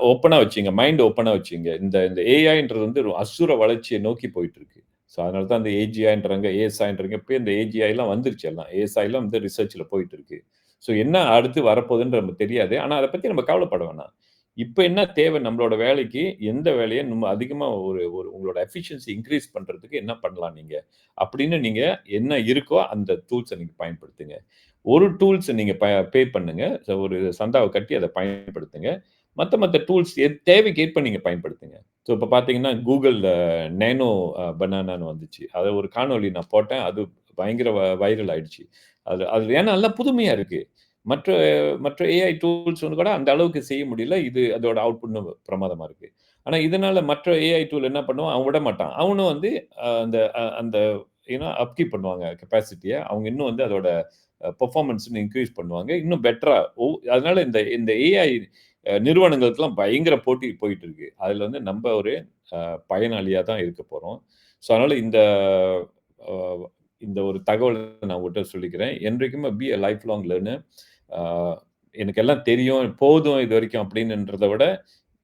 ஓப்பனா வச்சுங்க. மைண்ட் ஓப்பனா வச்சுங்க. இந்த இந்த ஏஐன்றது வந்து ஒரு அசுர வளர்ச்சிய நோக்கி போயிட்டு இருக்கு. ஸோ, அதனால தான் இந்த ஏஜிஐன்றாங்க, ஏஎஸ்ஐன்றாங்க. இப்பயே இந்த ஏஜிஐலாம் வந்துருச்சு எல்லாம். ஏஎஸ்ஐலாம் வந்து ரிசர்ச்ல போயிட்டு இருக்கு. ஸோ, என்ன அடுத்து வரப்போதுன்னு நமக்கு தெரியாது. ஆனா, அத பத்தி நம்ம கவலைப்பட வேணாம். இப்ப என்ன தேவை நம்மளோட வேலைக்கு, எந்த வேலைய நம்ம அதிகமா ஒரு ஒரு உங்களோட எஃபிஷியன்சி இன்கிரீஸ் பண்றதுக்கு என்ன பண்ணலாம் நீங்க? அப்படின்னு நீங்க என்ன இருக்கோ அந்த டூல்ஸ நீங்க பயன்படுத்துங்க. ஒரு டூல்ஸ் நீங்க பே பண்ணுங்க. ஒரு சந்தாவ கட்டி அத பயன்படுத்துங்க. மத்த டூல்ஸ் தேவைக்கு ஏற்ப நீங்க பயன்படுத்துங்க. ஸோ இப்ப பார்த்தீங்கன்னா, Googleல நேனோ பனானான்னு வந்துச்சு. அத ஒரு காணொளி நான் போட்டேன். அது பயங்கர வைரல் ஆயிடுச்சு. அது ஏன்னா நல்லா புதுமையா இருக்கு. மற்ற மற்ற ஏஐ டூல்ஸ் வந்து கூட அந்த அளவுக்கு செய்ய முடியல. இது அதோட அவுட்புட் பிரமாதமா இருக்கு. ஆனா இதனால மற்ற ஏஐ டூல் என்ன பண்ணுவான், அவன் விடமாட்டான். அவனும் வந்து அந்த அப்கீப் பண்ணுவாங்க கெப்பாசிட்டிய. அவங்க இன்னும் வந்து அதோட பெர்ஃபார்மன்ஸ் இன்கிரீஸ் பண்ணுவாங்க. இன்னும் பெட்டரா அதனால இந்த இந்த ஏஐ நிறுவனங்களுக்கெல்லாம் பயங்கர போட்டி போயிட்டு இருக்கு. அதுல வந்து நம்ப ஒரு பயனாளியா தான் இருக்க போறோம். ஸோ அதனால அ இந்த ஒரு தகவல நான் உங்கட்ட சொல்லிக்கிறேன். என்றைக்குமே be a lifelong learner. ஆ எனக்கு எல்லாம் தெரியும், போதும் இதுவரைக்கும் அப்படின்னுன்றத விட,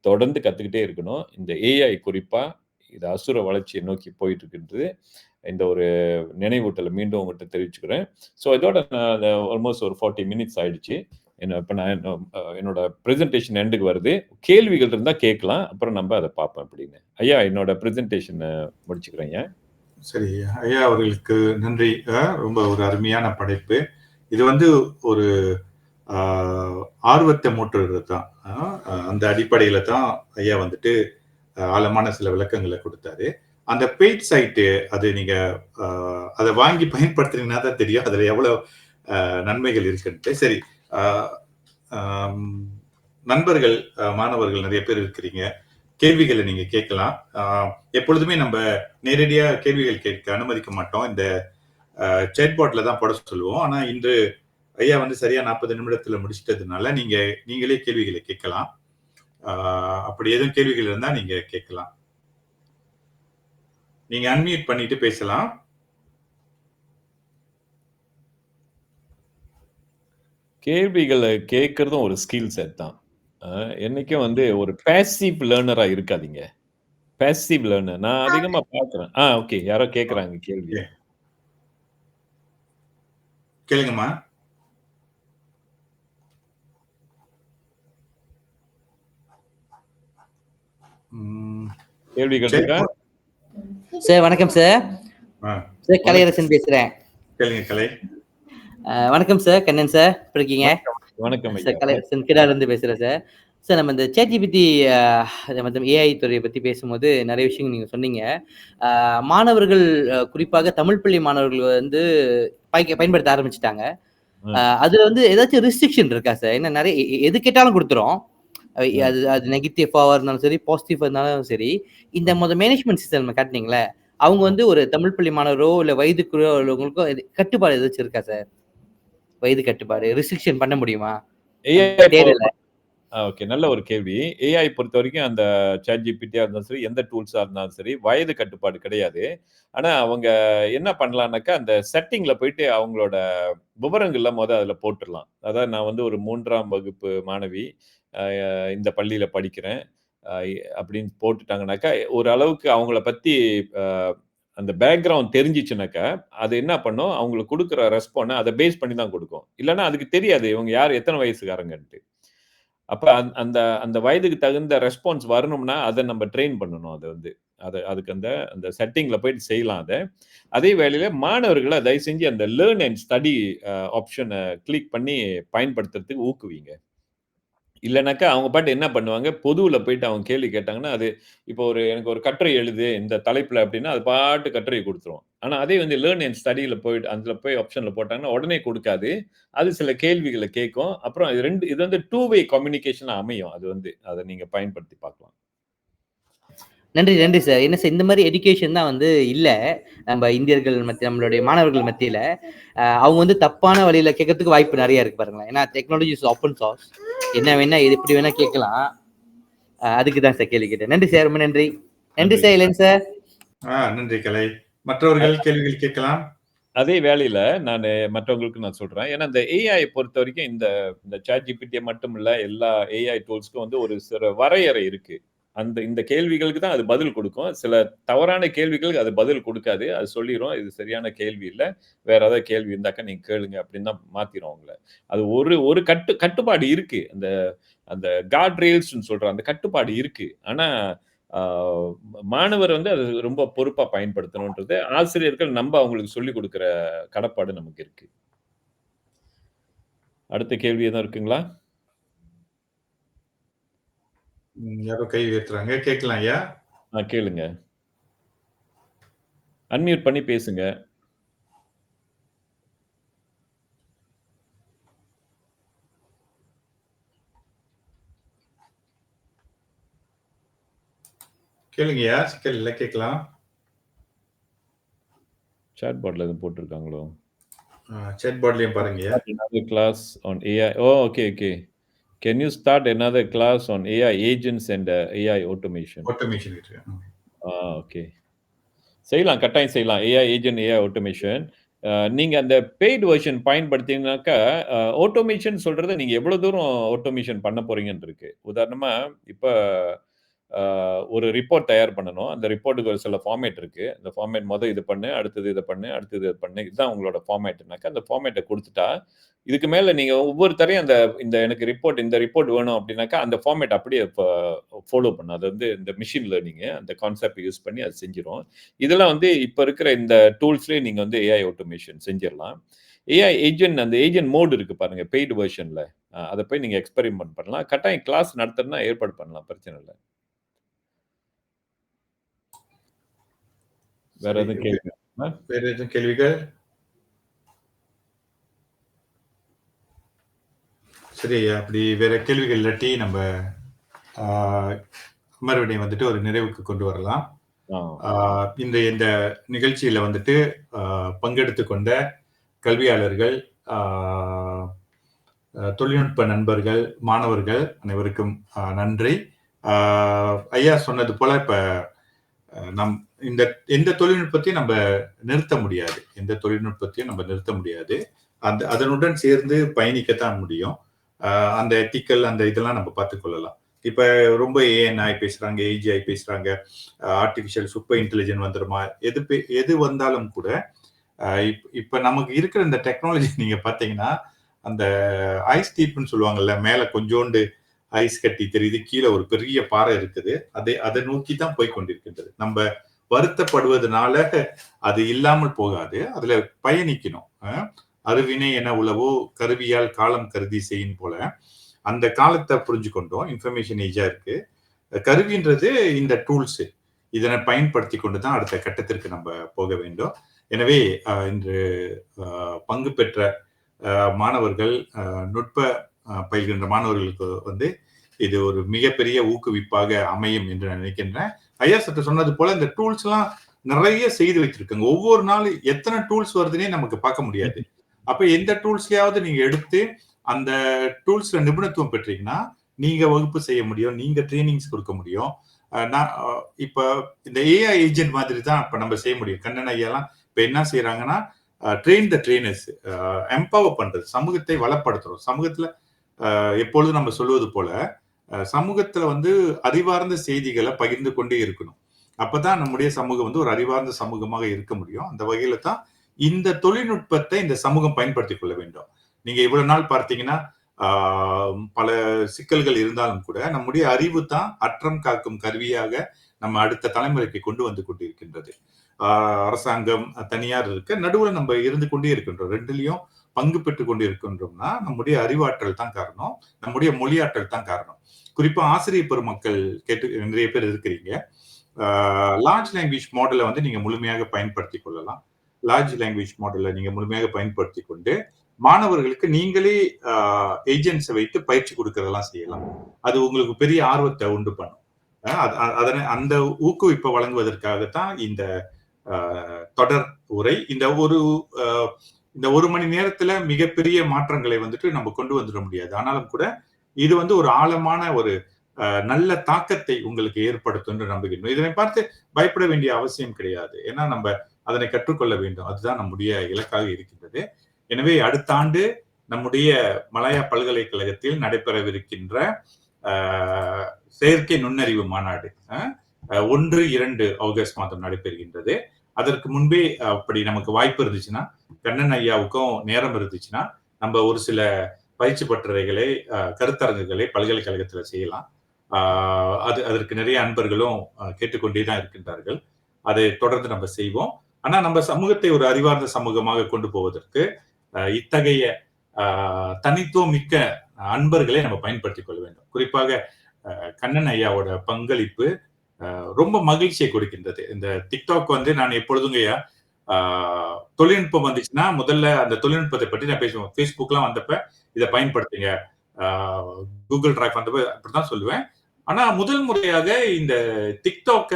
தொடர்ந்து கத்துக்கிட்டே இருக்கணும். இந்த ஏஐ குறிப்பா, இது அசுர வளர்ச்சிய நோக்கி போயிட்டு இருக்கின்றது. இந்த ஒரு நினைவூட்டல மீண்டும் உங்கட்ட தெரிவிச்சுக்கிறேன். ஸோ இதோட நான் ஆல்மோஸ்ட் ஒரு 40 மினிட்ஸ் ஆயிடுச்சு. இப்ப நான் என்னோட பிரசன்டேஷன் எண்டுக்கு வருது. கேள்விகள் இருந்தா கேட்கலாம். அப்புறம் நம்ப அத பார்ப்போம் எப்படின்னு. ஐயா என்னோட பிரசன்டேஷன முடிச்சுக்கிறேன்யா. சரி. ஐயா அவர்களுக்கு நன்றி. ரொம்ப ஒரு அருமையான படைப்பு. இது வந்து ஒரு ஆ ஆர்வத்த மூட்டுறது தான். அந்த அடிப்படையில தான் ஐயா வந்துட்டு ஆழமான சில விளக்கங்கள குடுத்தாரு. அந்த பெய்ட் சைட்டு அது நீங்க அ அத வாங்கி பயன்படுத்துனீங்கன்னா தான் தெரியும். அதுல எவ்வளவு நன்மைகள் இருக்குன்ட்டு. சரி. அ அம் நண்பர்கள், மாணவர்கள் நெறைய பேர் இருக்கிறீங்க. கேள்விகள நீங்க கேட்கலாம். எப்பொழுதுமே நம்ப நேரடியா கேள்விகள் கேட்க அனுமதிக்க மாட்டோம். இந்த சேட் பாட்ல தான் போட சொல்லுவோம். ஆனா இன்று ஐயா வந்து சரியா 40 நிமிடத்துல முடிச்சிட்டதுனால, நீங்களே கேள்விகள கேட்கலாம். ஆ அப்படி எதுவும் கேள்விகள் இருந்தா நீங்க கேட்கலாம். நீங்க அன்மியூட் பண்ணிட்டு பேசலாம். கேள்விகள கேட்கறதும் ஒரு ஸ்கில் செட் தான். என்னைக்கும் வந்து ஒரு பேசிவ் லேர்னரா இருக்காதீங்க. Passive learner. நான் அதிகமா பார்க்குறேன். ஓகே. யாரோ கேட்கறாங்க கேள்வி. ஓகே. கேளுங்கம்மா. ம். கேள்விகள் சேட் இருக்கா? பாட் சார் வணக்கம் சார். ஆ. சார் கலையரசன் பேசுறேன். கேளுங்க கலை. வணக்கம் சார் கண்ணன் சார். எப்படி இருக்கீங்க? வணக்கம் சார் ஐயா. கலையரசன் கிடாலேருந்து பேசுறேன் சார். சார் நம்ம இந்த ChatGPT நம்ம ஏஐ துறையை பத்தி பேசும்போது நிறைய விஷயங்கள் நீங்க சொன்னீங்க. மாணவர்கள் குறிப்பாக தமிழ் பள்ளி மாணவர்கள் வந்து பயன்படுத்த ஆரம்பிச்சுட்டாங்க. அதுல வந்து ஏதாச்சும் ரெஸ்ட்ரிக்ஷன் இருக்கா சார்? ஏன்னா நிறைய எது கேட்டாலும் கொடுத்துரும். அது அது நெகட்டிவா இருந்தாலும் சரி, பாசிட்டிவா இருந்தாலும் சரி. இந்த மேனேஜ்மெண்ட் சிஸ்டம் நம்ம காட்டுனீங்கல்ல, அவங்க வந்து ஒரு தமிழ் பள்ளி மாணவரோ, இல்ல வயதுக்குள்ளோ உள்ளவங்களுக்கோ கட்டுப்பாடு ஏதாச்சும் இருக்கா சார்? வயது கட்டுப்பாடு, ரெஸ்ட்ரிக்ஷன் பண்ண முடியுமா? ஏஐ தேடல. ஓகே. நல்ல ஒரு கேள்வி. ஏஐ பொறுத்தவரைக்கும் அந்த ChatGPT-யா இருந்தாலும் சரி, எந்த டூல்ஸா இருந்தாலும் சரி, வயது கட்டுப்பாடு கிடையாது. ஆனா அவங்க என்ன பண்ணலாம்னாக்கா, அந்த செட்டிங்ல போயிட்டு அவங்களோட விவரங்கள்ல அதுல போட்டுறலாம். அதாவது நான் வந்து ஒரு 3ஆம் வகுப்பு மாணவி. அ இந்த பள்ளியில படிக்கிறேன். அ அப்படின்னு போட்டுட்டாங்கனாக்கா, ஒரு அளவுக்கு அவங்கள பத்தி அ அந்த பேக்கிரவுண்ட் தெரிஞ்சுச்சுனாக்கா, அது என்ன பண்ணும், அவங்களுக்கு குடுக்குற ரெஸ்பான்ஸ அத பேஸ் பண்ணி தான் குடுக்கும். இல்லன்னா அதுக்கு தெரியாது இவங்க யார் எத்தன வயசுக்காரங்கன்ட்டு. அப்ப அந்த அந்த வயதுக்கு தகுந்த ரெஸ்பான்ஸ் வரணும்னா, அத நம்ம ட்ரெயின் பண்ணணும் அத வந்து. அதுக்கு அந்த அந்த செட்டிங்ல போயிட்டு செய்யலாம் அத. அதே வேளையில மாணவர்கள தயவு செஞ்சு அந்த லேர்ன் அண்ட் ஸ்டடி ஆப்ஷன கிளிக் பண்ணி பயன்படுத்துறதுக்கு ஊக்குவிங்க. இல்லனாக்கா அவங்க பாட்டு என்ன பண்ணுவாங்க, பொதுவுல போயிட்டு அவங்க கேள்வி கேட்டாங்கன்னா, அது இப்போ எனக்கு ஒரு கட்டுரை எழுது இந்த தலைப்புல அப்டின்னா, அது பாட்டு கட்டுரைய குடுத்துரும். ஆனா அதே வந்து லேர்ன் அண்ட் ஸ்டடில போயிட்டு அதுல போய் ஆப்ஷன்ல போட்டாங்கன்னா, உடனே குடுக்காது. அது சில கேள்விகள கேட்கும். அப்புறம் இது வந்து 2 வே கம்யூனிகேஷனா அமையும். அது வந்து அத நீங்க பயன்படுத்தி பார்க்கலாம். நன்றி, நன்றி சார். என்ன சார் இந்த மாரி எஜுகேஷன் தான் வந்து இல்ல. நம்ம இந்தியர்கள் நம்மளுடைய மாணவர்கள் மத்தியில. அவங்க வந்து தப்பான வழியில கேட்கறதுக்கு வாய்ப்பு நெறைய இருக்கு பாருங்களேன். ஏன்னா டெக்னாலஜி இஸ் ஓப்பன் சோர்ஸ். என்ன வேணா எது எப்படி வேணா கேட்கலாம். அதுக்கு தான் சார் கேள்வி கேட்டேன். நன்றி சார். ரொம்ப நன்றி. நன்றி சார் இளன் சார். நன்றி கலை. மற்றவர்கள் கேள்விகள் கேட்கலாம். அதே வேளையில மற்றவங்களுக்கு நான் சொல்றேன். ஏன்னா இந்த ஏஐ பொறுத்தவரைக்கும் இந்த இந்த ChatGPT மட்டும் இல்ல, எல்லா ஏஐ டூல்ஸ்க்கும் வந்து ஒரு சில வரையறை இருக்கு. இந்த கேள்விகளுக்கு தான் அது பதில் குடுக்கும். சில தவறான கேள்விகளுக்கு அது பதில் குடுக்காது. அது சொல்லிரும். இது சரியான கேள்வி இல்ல. வேற ஏதாவது கேள்வி இருந்தாக்கா நீங்க கேளுங்க அப்படின்னு தான் மாத்திரும் அவங்கள. அது ஒரு ஒரு கட்டுப்பாடு இருக்கு. அந்த அந்த கார்ட் ரெயில்ஸ்ன்னு சொல்ற அந்த கட்டுப்பாடு இருக்கு. ஆனா ஆ மாணவர் வந்து அது ரொம்ப பொறுப்பா பயன்படுத்தணுன்றது ஆசிரியர்கள் அவங்களுக்கு சொல்லிக் குடுக்குற கடப்பாடு நமக்கு இருக்கு. அடுத்த கேள்வி எதுவும் இருக்குங்களா? யாரோ கை உயர்த்துறாங்க. கேட்கலாம் ஐயா. கேளுங்க. அன்மியூட் பண்ணி பேசுங்க. கேளுங்கய்யா, சிக்கல் இல்ல கேட்கலாம். சாட் பாட்ல எதுவும் போட்டிருக்காங்களோ? Chat பாட்லயும் பாருங்கய்யா. Start another class on AI. Oh, okay, okay. Can you start another class on AI agents and AI automation? Automation இருக்கு. Okay. செய்யலாம், கட்டாயம் செய்யலாம். AI agent, AI automation. நீங்க அந்த பெய்ட் வெர்ஷன் பயன்படுத்தினீங்கனாக்கா, ஆட்டோமேஷன் சொல்றத நீங்க எவ்வளவு தூரம் ஆட்டோமேஷன் பண்ண போறீங்கன்னு இருக்கு. உதாரணமா, இப்ப ஒரு ரிப்போர்ட் தயார் பண்ணணும். அந்த ரிப்போர்ட்டுக்கு ஒரு சில ஃபார்மேட் இருக்கு. அந்த ஃபார்மேட் இது பண்ணு, அடுத்தது இத பண்ணு, அடுத்தது இத பண்ணு. இதுதான் உங்களோட ஃபார்மேட்னாக்கா, அந்த ஃபார்மேட்ட குடுத்துட்டா, இதுக்கு மேல நீங்க ஒவ்வொரு தரையும் இந்த எனக்கு இந்த ரிப்போர்ட் வேணும் அப்படின்னாக்கா, அந்த ஃபார்மேட் அப்படியே ஃபாலோ பண்ணும். அது இந்த மெஷின் லேர்னிங் அந்த கான்செப்ட் யூஸ் பண்ணி அது செஞ்சிரும். இதெல்லாம் இப்ப இருக்கிற இந்த டூல்ஸ்லயே நீங்க AI ஆட்டோமேஷன் செஞ்சிரலாம். AI ஏஜென்ட் அந்த ஏஜென்ட் மோட் இருக்கு பாருங்க பெய்ட் வெர்ஷன்ல. அத போய் நீங்க எக்ஸ்பெரிமென்ட் பண்ணலாம். கட்டாயம் கிளாஸ் நடத்துறதுனா ஏற்பாடு பண்ணலாம். பிரச்சனை இல்ல. வேற எதுவும் கேள்வி? வேற எதுவும் கேள்விகள்? சரி ஐயா, அப்படி வேற கேள்விகள் இல்லாட்டி நம்ம அமர்வினை வந்துட்டு ஒரு நிறைவுக்கு கொண்டு வரலாம். இந்த நிகழ்ச்சியில வந்துட்டு பங்கெடுத்து கொண்ட கல்வியாளர்கள், தொழில்நுட்ப நண்பர்கள், மாணவர்கள் அனைவருக்கும் நன்றி. ஐயா சொன்னது போல இப்ப எந்த தொழில்நுட்பத்தையும் நம்ம நிறுத்த முடியாது. எந்த தொழில்நுட்பத்தையும் நம்ம நிறுத்த முடியாது. அதனுடன் சேர்ந்து பயணிக்கத்தான் முடியும். அந்த எத்திக்கல் அந்த இதெல்லாம் நம்ம பார்த்துக்கொள்ளலாம். இப்ப ரொம்ப AI பேசுறாங்க, AGI பேசுறாங்க, ஆர்டிபிஷியல் சூப்பர் இன்டெலிஜென்ட் வந்துருமா, எது வந்தாலும் கூட இப்ப நமக்கு இருக்கிற இந்த டெக்னாலஜி நீங்க பாத்தீங்கன்னா, அந்த ஐஸ் டீப்னு சொல்லுவாங்கல்ல, மேல கொஞ்சோண்டு ஐஸ் கட்டி தெரியுது, கீழே ஒரு பெரிய பாறை இருக்குது. அதை நோக்கி தான் போய் கொண்டிருக்கின்றது. நம்ம வருத்தப்படுவதனால அது இல்லாமல் போகாது. அதுல பயணிக்கணும். அருவினை என உளவோ கருவியால் காலம் கருதி செய்யும் போல அந்த காலத்தை புரிஞ்சு கொண்டோம். இன்ஃபர்மேஷன் ஏஜா இருக்கு. கருவின்றது இந்த டூல்ஸ், இதனை பயன்படுத்தி கொண்டுதான் அடுத்த கட்டத்திற்கு நம்ம போக வேண்டும். எனவே இன்று பங்கு பெற்ற மாணவர்கள், நுட்ப பயில்கின்ற மாணவர்களுக்கு இது ஒரு மிகப்பெரிய ஊக்குவிப்பாக அமையும் என்று நான் நினைக்கின்றேன். ஐயா சற்று சொன்னது போல இந்த டூல்ஸ் எல்லாம் நிறைய செய்து வைத்திருக்காங்க. ஒவ்வொரு நாளும் எத்தனை டூல்ஸ் வருதுன்னே நமக்கு பார்க்க முடியாது. அப்ப எந்த டூல்ஸ்லயாவது நீங்க எடுத்து அந்த டூல்ஸ்ல நிபுணத்துவம் பெற்றீங்கன்னா நீங்க வகுப்பு செய்ய முடியும், நீங்க ட்ரைனிங்ஸ் கொடுக்க முடியும். இப்ப இந்த AI ஏஜென்ட் மாதிரி தான் இப்ப நம்ம செய்ய முடியும். கண்ணன் ஐயாலாம் இப்ப என்ன செய்யறாங்கன்னா, ட்ரெயின் த ட்ரெயினர்ஸ், எம்பவர் பண்றது, சமூகத்தை வளப்படுத்துறோம். சமூகத்துல எப்பொழுதும் நம்ம சொல்லுவது போல சமூகத்துல அறிவார்ந்த செய்திகளை பகிர்ந்து கொண்டே இருக்கணும். அப்பதான் நம்முடைய சமூகம் ஒரு அறிவார்ந்த சமூகமாக இருக்க முடியும். அந்த வகையில தான் இந்த தொழில்நுட்பத்தை இந்த சமூகம் பயன்படுத்திக் கொள்ள வேண்டும். நீங்க இவ்வளவு நாள் பார்த்தீங்கன்னா பல சிக்கல்கள் இருந்தாலும் கூட நம்முடைய அறிவு தான் அற்றம் காக்கும் கருவியாக நம்ம அடுத்த தலைமுறைக்கு கொண்டு வந்து கொண்டிருக்கின்றது. அரசாங்கம், தனியார் இருக்க நடுவில் நம்ம இருந்து கொண்டே இருக்கின்றோம். ரெண்டுலயும் பங்கு பெற்றுக் கொண்டு இருக்கின்றோம்னா நம்முடைய அறிவாற்றல் தான் காரணம், நம்முடைய மொழியாற்றல் தான் காரணம். குறிப்பா ஆசிரியர் பெருமக்கள் நிறைய பேர் இருக்கிறீங்க. லார்ஜ் லாங்குவேஜ் மாடலை நீங்க முழுமையாக பயன்படுத்தி கொள்ளலாம். லார்ஜ் லாங்குவேஜ் மாடலை நீங்க முழுமையாக பயன்படுத்தி கொண்டு மாணவர்களுக்கு நீங்களே ஏஜென்ட்ஸை வைத்து பயிற்சி கொடுக்கறதெல்லாம் செய்யலாம். அது உங்களுக்கு பெரிய ஆர்வத்தை உண்டு பண்ணும். அதனை அந்த ஊக்குவிப்பை வழங்குவதற்காகத்தான் இந்த தொடர் உரை. இந்த ஒரு மணி நேரத்துல மிகப்பெரிய மாற்றங்களை நம்ம கொண்டு வந்துட முடியாது. ஆனாலும் கூட இது ஒரு ஆழமான ஒரு நல்ல தாக்கத்தை உங்களுக்கு ஏற்படுத்தும் என்று நம்புகின்றோம். இதனை பார்த்து பயப்பட வேண்டிய அவசியம் கிடையாது. ஏன்னா நம்ம அதனை கற்றுக்கொள்ள வேண்டும். அதுதான் நம்முடைய இலக்காக இருக்கின்றது. எனவே அடுத்த ஆண்டு நம்முடைய மலாயா பல்கலைக்கழகத்தில் நடைபெறவிருக்கின்ற செயற்கை நுண்ணறிவு மாநாடு 1-2 ஆகஸ்ட் மாதம் நடைபெறுகின்றது. அதற்கு முன்பே அப்படி நமக்கு வாய்ப்பு இருந்துச்சுன்னா, கண்ணன் ஐயாவுக்கும் நேரம் இருந்துச்சுன்னா, நம்ம ஒரு சில பயிற்சி பட்டறைகளை, கருத்தரங்குகளை பல்கலைக்கழகத்துல செய்யலாம். அதற்கு நிறைய அன்பர்களும் கேட்டுக்கொண்டேதான் இருக்கின்றார்கள். அதை தொடர்ந்து நம்ம செய்வோம். ஆனா நம்ம சமூகத்தை ஒரு அறிவார்ந்த சமூகமாக கொண்டு போவதற்கு இத்தகைய தனித்துவம் மிக்க அன்பர்களை நம்ம பயன்படுத்திக் கொள்ள வேண்டும். குறிப்பாக கண்ணன் ஐயாவோட பங்களிப்பு ரொம்ப மகிழ்ச்சியை கொடுக்கின்றது. இந்த டிக்டாக் நான் எப்பொழுதும் ஐயா தொழில்நுட்பம் வந்துச்சுன்னா முதல்ல அந்த தொழில்நுட்பத்தை பற்றி நான் பேசுவேன். ஃபேஸ்புக் எல்லாம் வந்தப்ப இதை பயன்படுத்துங்க, கூகுள் டிரைவ் வந்தப்ப அப்படிதான் சொல்லுவேன். ஆனா முதல் முறையாக இந்த டிக்டாக்க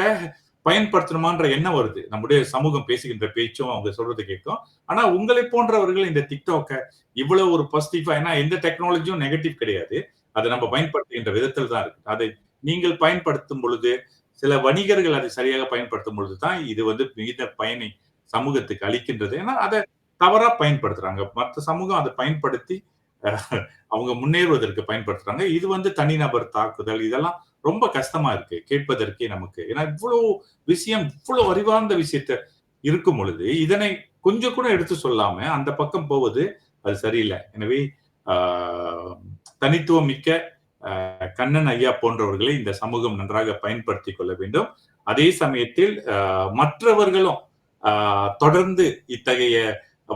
பயன்படுத்தணுமான்ற எண்ணம் வருது. நம்முடைய சமூகம் பேசுகின்ற பேச்சும் அவங்க சொல்றது கேட்கும். ஆனா உங்களை போன்றவர்கள் இந்த டிக்டாக்க இவ்வளவு ஒரு பாசிட்டிவா, ஏன்னா எந்த டெக்னாலஜியும் நெகட்டிவ் கிடையாது. அதை நம்ம பயன்படுத்துகின்ற விதத்தில் தான் இருக்கு. அதை நீங்கள் பயன்படுத்தும் பொழுது, சில வணிகர்கள் அதை சரியாக பயன்படுத்தும் பொழுது தான் இது மிகுந்த பயனை சமூகத்துக்கு அளிக்கின்றது. ஏன்னா அதை தவறா பயன்படுத்துறாங்க. மற்ற சமூகம் அதை பயன்படுத்தி அவங்க முன்னேறுவதற்கு பயன்படுத்துறாங்க. இது தனிநபர் தாக்குதல், இதெல்லாம் ரொம்ப கஷ்டமா இருக்கு கேட்பதற்கே நமக்கு. ஏன்னா இவ்வளவு விஷயம், இவ்வளவு அறிவார்ந்த விஷயத்த இருக்கும் பொழுது இதனை கொஞ்சம் கூட எடுத்து சொல்லாம அந்த பக்கம் போவது அது சரியில்லை. எனவே தனித்துவம் மிக்க கண்ணன் ஐயா போன்றவர்களை இந்த சமூகம் நன்றாக பயன்படுத்திக் கொள்ள வேண்டும். அதே சமயத்தில் மற்றவர்களும் தொடர்ந்து இத்தகைய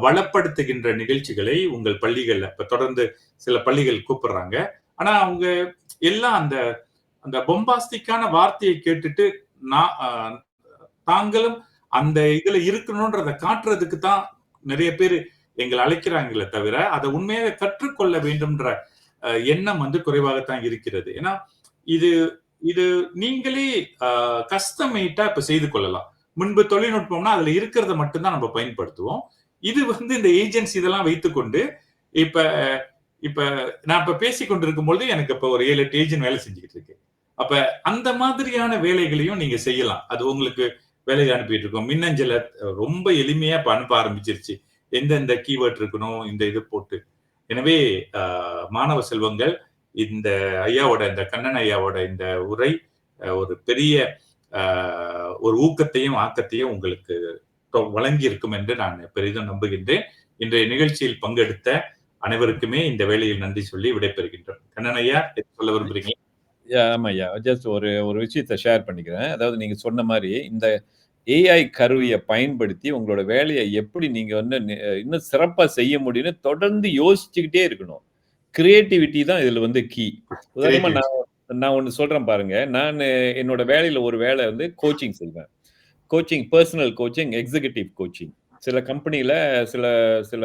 வளப்படுத்துகின்ற நிகழ்ச்சிகளை உங்கள் பள்ளிகள்ல இப்ப தொடர்ந்து சில பள்ளிகள் கூப்பிடுறாங்க. ஆனா அவங்க எல்லாம் அந்த அந்த பொம்பாஸ்டிக்கான வார்த்தையை கேட்டுட்டு தாங்களும் அந்த இதுல இருக்கணும்ன்றதை காட்டுறதுக்கு தான் நிறைய பேர் எங்களை அழைக்கிறாங்களே தவிர அதை உண்மையாக கற்றுக்கொள்ள வேண்டும்ன்ற எண்ணம் குறைவாகத்தான் இருக்கிறது. ஏன்னா இது இது நீங்களே கஸ்டமைட்டா இப்ப செய்து கொள்ளலாம். முன்பு தொழில்நுட்பம்னா அதுல இருக்கிறத மட்டும்தான் நம்ம பயன்படுத்துவோம். இது இந்த ஏஜென்சி இதெல்லாம் வைத்துக்கொண்டு இப்ப இப்ப நான் இப்ப பேசிக் கொண்டிருக்கும் பொழுது எனக்கு இப்ப ஒரு 7-8 ஏஜென்ட் வேலை செஞ்சுக்கிட்டு இருக்கு. அப்ப அந்த மாதிரியான வேலைகளையும் நீங்க செய்யலாம். அது உங்களுக்கு வேலை அனுப்பிட்டு இருக்கோம். மின்னஞ்சல ரொம்ப எளிமையா இப்ப அனுப்ப ஆரம்பிச்சிருச்சு. எந்தெந்த கீவேர்ட் இருக்கணும் இந்த இது போட்டு. எனவே மாணவ செல்வங்கள், இந்த ஐயாவோட, இந்த கண்ணன் ஐயாவோட இந்த உரை ஒரு பெரிய ஒரு ஊக்கத்தையும் ஆக்கத்தையும் உங்களுக்கு வழங்கி இருக்கும் என்று நான் பெரிதும் நம்புகின்றேன். இன்றைய நிகழ்ச்சியில் பங்கெடுத்த அனைவருக்குமே இந்த வேளையில் நன்றி சொல்லி விடைபெறுகின்றோம். கண்ணன் ஐயா, சொல்ல விரும்புறீங்க? ஆமா ஐயா, ஜஸ்ட் ஒரு விஷயத்தை ஷேர் பண்ணிக்கிறேன். அதாவது நீங்க சொன்ன மாதிரி இந்த ஏஐ கருவியை பயன்படுத்தி உங்களோட வேலையை எப்படி நீங்க இன்னும் சிறப்பா செய்ய முடியும்னு தொடர்ந்து யோசிச்சுக்கிட்டே இருக்கணும். கிரியேட்டிவிட்டி தான் இதுல கீ. உதாரணமா நான் ஒண்ணு சொல்றேன் பாருங்க. நான் என்னோட வேலையில ஒரு வேலை கோச்சிங் செய்வேன். Coaching, personal coaching, executive coaching. சில கம்பெனியில சில சில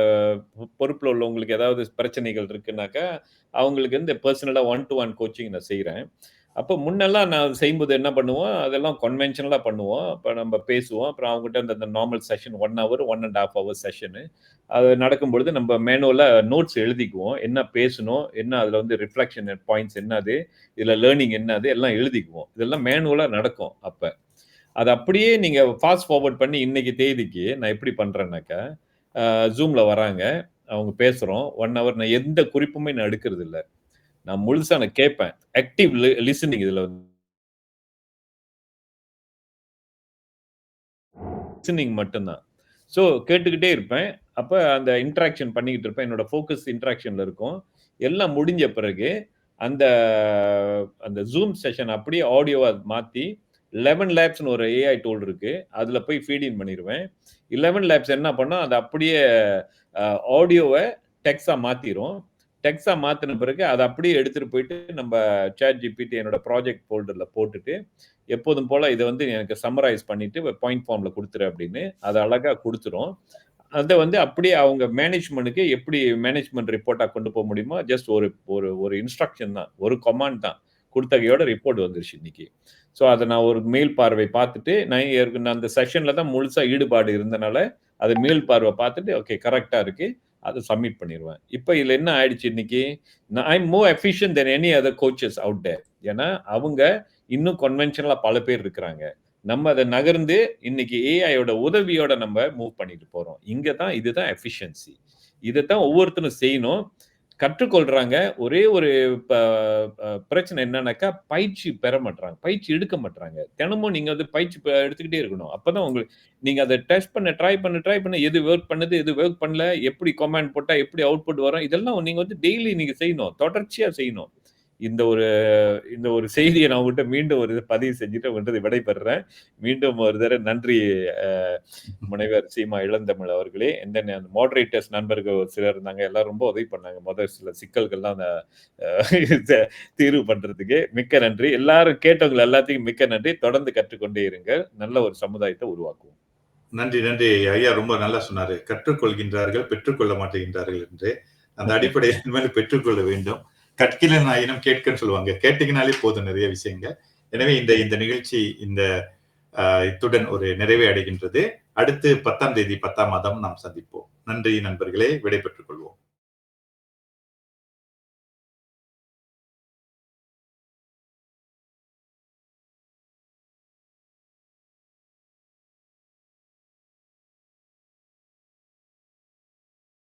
பொறுப்புல உள்ளவங்களுக்கு ஏதாவது பிரச்சனைகள் இருக்குன்னாக்கா அவங்களுக்கு பர்சனலா 1-to-1 கோச்சிங் நான் செய்யறேன். அப்போ முன்னெல்லாம் நான் செய்யும்போது என்ன பண்ணுவோம், அதெல்லாம் கன்வென்ஷனலா பண்ணுவோம். அப்ப நம்ம பேசுவோம். அப்புறம் அவங்ககிட்ட அந்த normal session 1 hour 1.5 hour session அது நடக்கும்பொழுது நம்ம மேனுவலா நோட்ஸ் எழுதிக்குவோம். என்ன பேசணும், என்ன அதுல ரிஃப்ளெக்ஷன் பாயிண்ட்ஸ் என்னது, இதுல லேர்னிங் என்னது எல்லாம் எழுதிக்குவோம். இதெல்லாம் மேனுவலா நடக்கும். அப்ப அது அப்படியே நீங்க ஃபாஸ்ட் ஃபார்வர்ட் பண்ணி இன்னைக்கு தேதிக்கு நான் எப்படி பண்றேன்னாக்கா, ஜூம்ல வராங்க, அவங்க பேசுறோம் 1 hour. நான் எந்த குறிப்புமே நான் எடுக்கிறது இல்லை. நான் முழுசா நான் கேட்பேன். ஆக்டிவ் லிசனிங் இதுல லிசனிங் மட்டும்தான். ஸோ கேட்டுக்கிட்டே இருப்பேன். அப்ப அந்த இன்டராக்ஷன் பண்ணிக்கிட்டு இருப்பேன். என்னோட ஃபோக்கஸ் இன்டராக்ஷன்ல இருக்கும். எல்லாம் முடிஞ்ச பிறகு அந்த அந்த ஜூம் செஷன் அப்படியே ஆடியோவா மாத்தி 11 லேப்ஸ்னு ஒரு ஏஐ டூல் இருக்கு. அதுல போய் ஃபீட் இன் பண்ணிடுவேன். 11 லேப்ஸ் என்ன பண்ணா அது அப்படியே ஆடியோவை டெக்ஸ்டா மாத்திரும். டெக்ஸ்டா மாத்தின பிறகு அதை அப்படியே எடுத்துட்டு போயிட்டு நம்ம சாட் ஜிபிடி என்னோட ப்ராஜெக்ட் ஃபோல்டர்ல போட்டுட்டு எப்போதும் போல இதை எனக்கு சம்மரைஸ் பண்ணிட்டு பாயிண்ட் ஃபார்ம்ல கொடுத்துரு அப்படின்னு அதை அழகா கொடுத்துரும். அதை அப்படியே அவங்க மேனேஜ்மெண்ட்டுக்கு எப்படி மேனேஜ்மெண்ட் ரிப்போர்ட்டா கொண்டு போக முடியுமோ ஜஸ்ட் ஒரு இன்ஸ்ட்ரக்ஷன் தான், ஒரு கமாண்ட் தான் கொடுத்தகையோட ரிப்போர்ட் வந்துருச்சு இன்னைக்கு. ஸோ அதை நான் ஒரு மேல் பார்வை பார்த்துட்டு நான் அந்த செஷன்ல தான் முழுசா ஈடுபாடு இருந்தனால அது மேல் பார்வை பார்த்துட்டு ஓகே கரெக்டா இருக்கு, அதை சப்மிட் பண்ணிடுவேன். இப்போ இதுல என்ன ஆயிடுச்சு இன்னைக்கு, I am more efficient than any other coaches out there. ஏன்னா அவங்க இன்னும் கன்வென்ஷனலா பல பேர் இருக்கிறாங்க. நம்ம அதை நகர்ந்து இன்னைக்கு ஏஐயோட உதவியோட நம்ம மூவ் பண்ணிட்டு போறோம். இங்கதான் இதுதான் எஃபிஷியன்சி. இதைத்தான் ஒவ்வொருத்தரும் செய்யணும். கற்றுக்கொள்றாங்க. ஒரே ஒரு பிரச்சனை என்னன்னாக்கா பயிற்சி பெற மாட்டாங்க, பயிற்சி எடுக்க மாட்டாங்க. தினமும் நீங்க பயிற்சி எடுத்துக்கிட்டே இருக்கணும். அப்பதான் உங்களுக்கு நீங்க அதை டெஸ்ட் பண்ண ட்ரை பண்ண எது ஒர்க் பண்ணுது, எது ஒர்க் பண்ணல, எப்படி கமாண்ட் போட்டா எப்படி அவுட்புட் வரும், இதெல்லாம் நீங்க டெய்லி நீங்க செய்யணும், தொடர்ச்சியா செய்யணும். இந்த ஒரு செய்தியை நான் உங்கள்கிட்ட மீண்டும் ஒரு பதிவு செஞ்சுட்டு விடைபெறுறேன். மீண்டும் ஒரு தடவை நன்றி முனைவர் சீமா இளந்தமிழ் அவர்களே. எந்த மாடரேட்டர்ஸ் நண்பர்கள் சிலர் இருந்தாங்க, எல்லாரும் ரொம்ப உதவி பண்ணாங்க. முதல் சில சிக்கல்கள்லாம் தீர்வு பண்றதுக்கு மிக்க நன்றி. எல்லாரும் கேட்டவங்க எல்லாத்தையும் மிக்க நன்றி. தொடர்ந்து கற்றுக்கொண்டே இருங்க. நல்ல ஒரு சமுதாயத்தை உருவாக்குவோம். நன்றி நன்றி ஐயா, ரொம்ப நல்லா சொன்னாரு. கற்றுக்கொள்கின்றார்கள், பெற்றுக்கொள்ள மாட்டேங்கின்றார்கள் என்று. அந்த அடிப்படையில் மேல் பெற்றுக்கொள்ள வேண்டும். கற்கிலன் ஆயினும் கேட்கன்னு சொல்லுவாங்க. கேட்டீங்கனாலே போதும் நிறைய விஷயங்கள். எனவே இந்த நிகழ்ச்சி இத்துடன் ஒரு நிறைவை அடைகின்றது. அடுத்து 10ஆம் தேதி 10ஆம் மாதம் நாம் சந்திப்போம். நன்றி நண்பர்களே, விடைபெற்றுக் கொள்வோம்.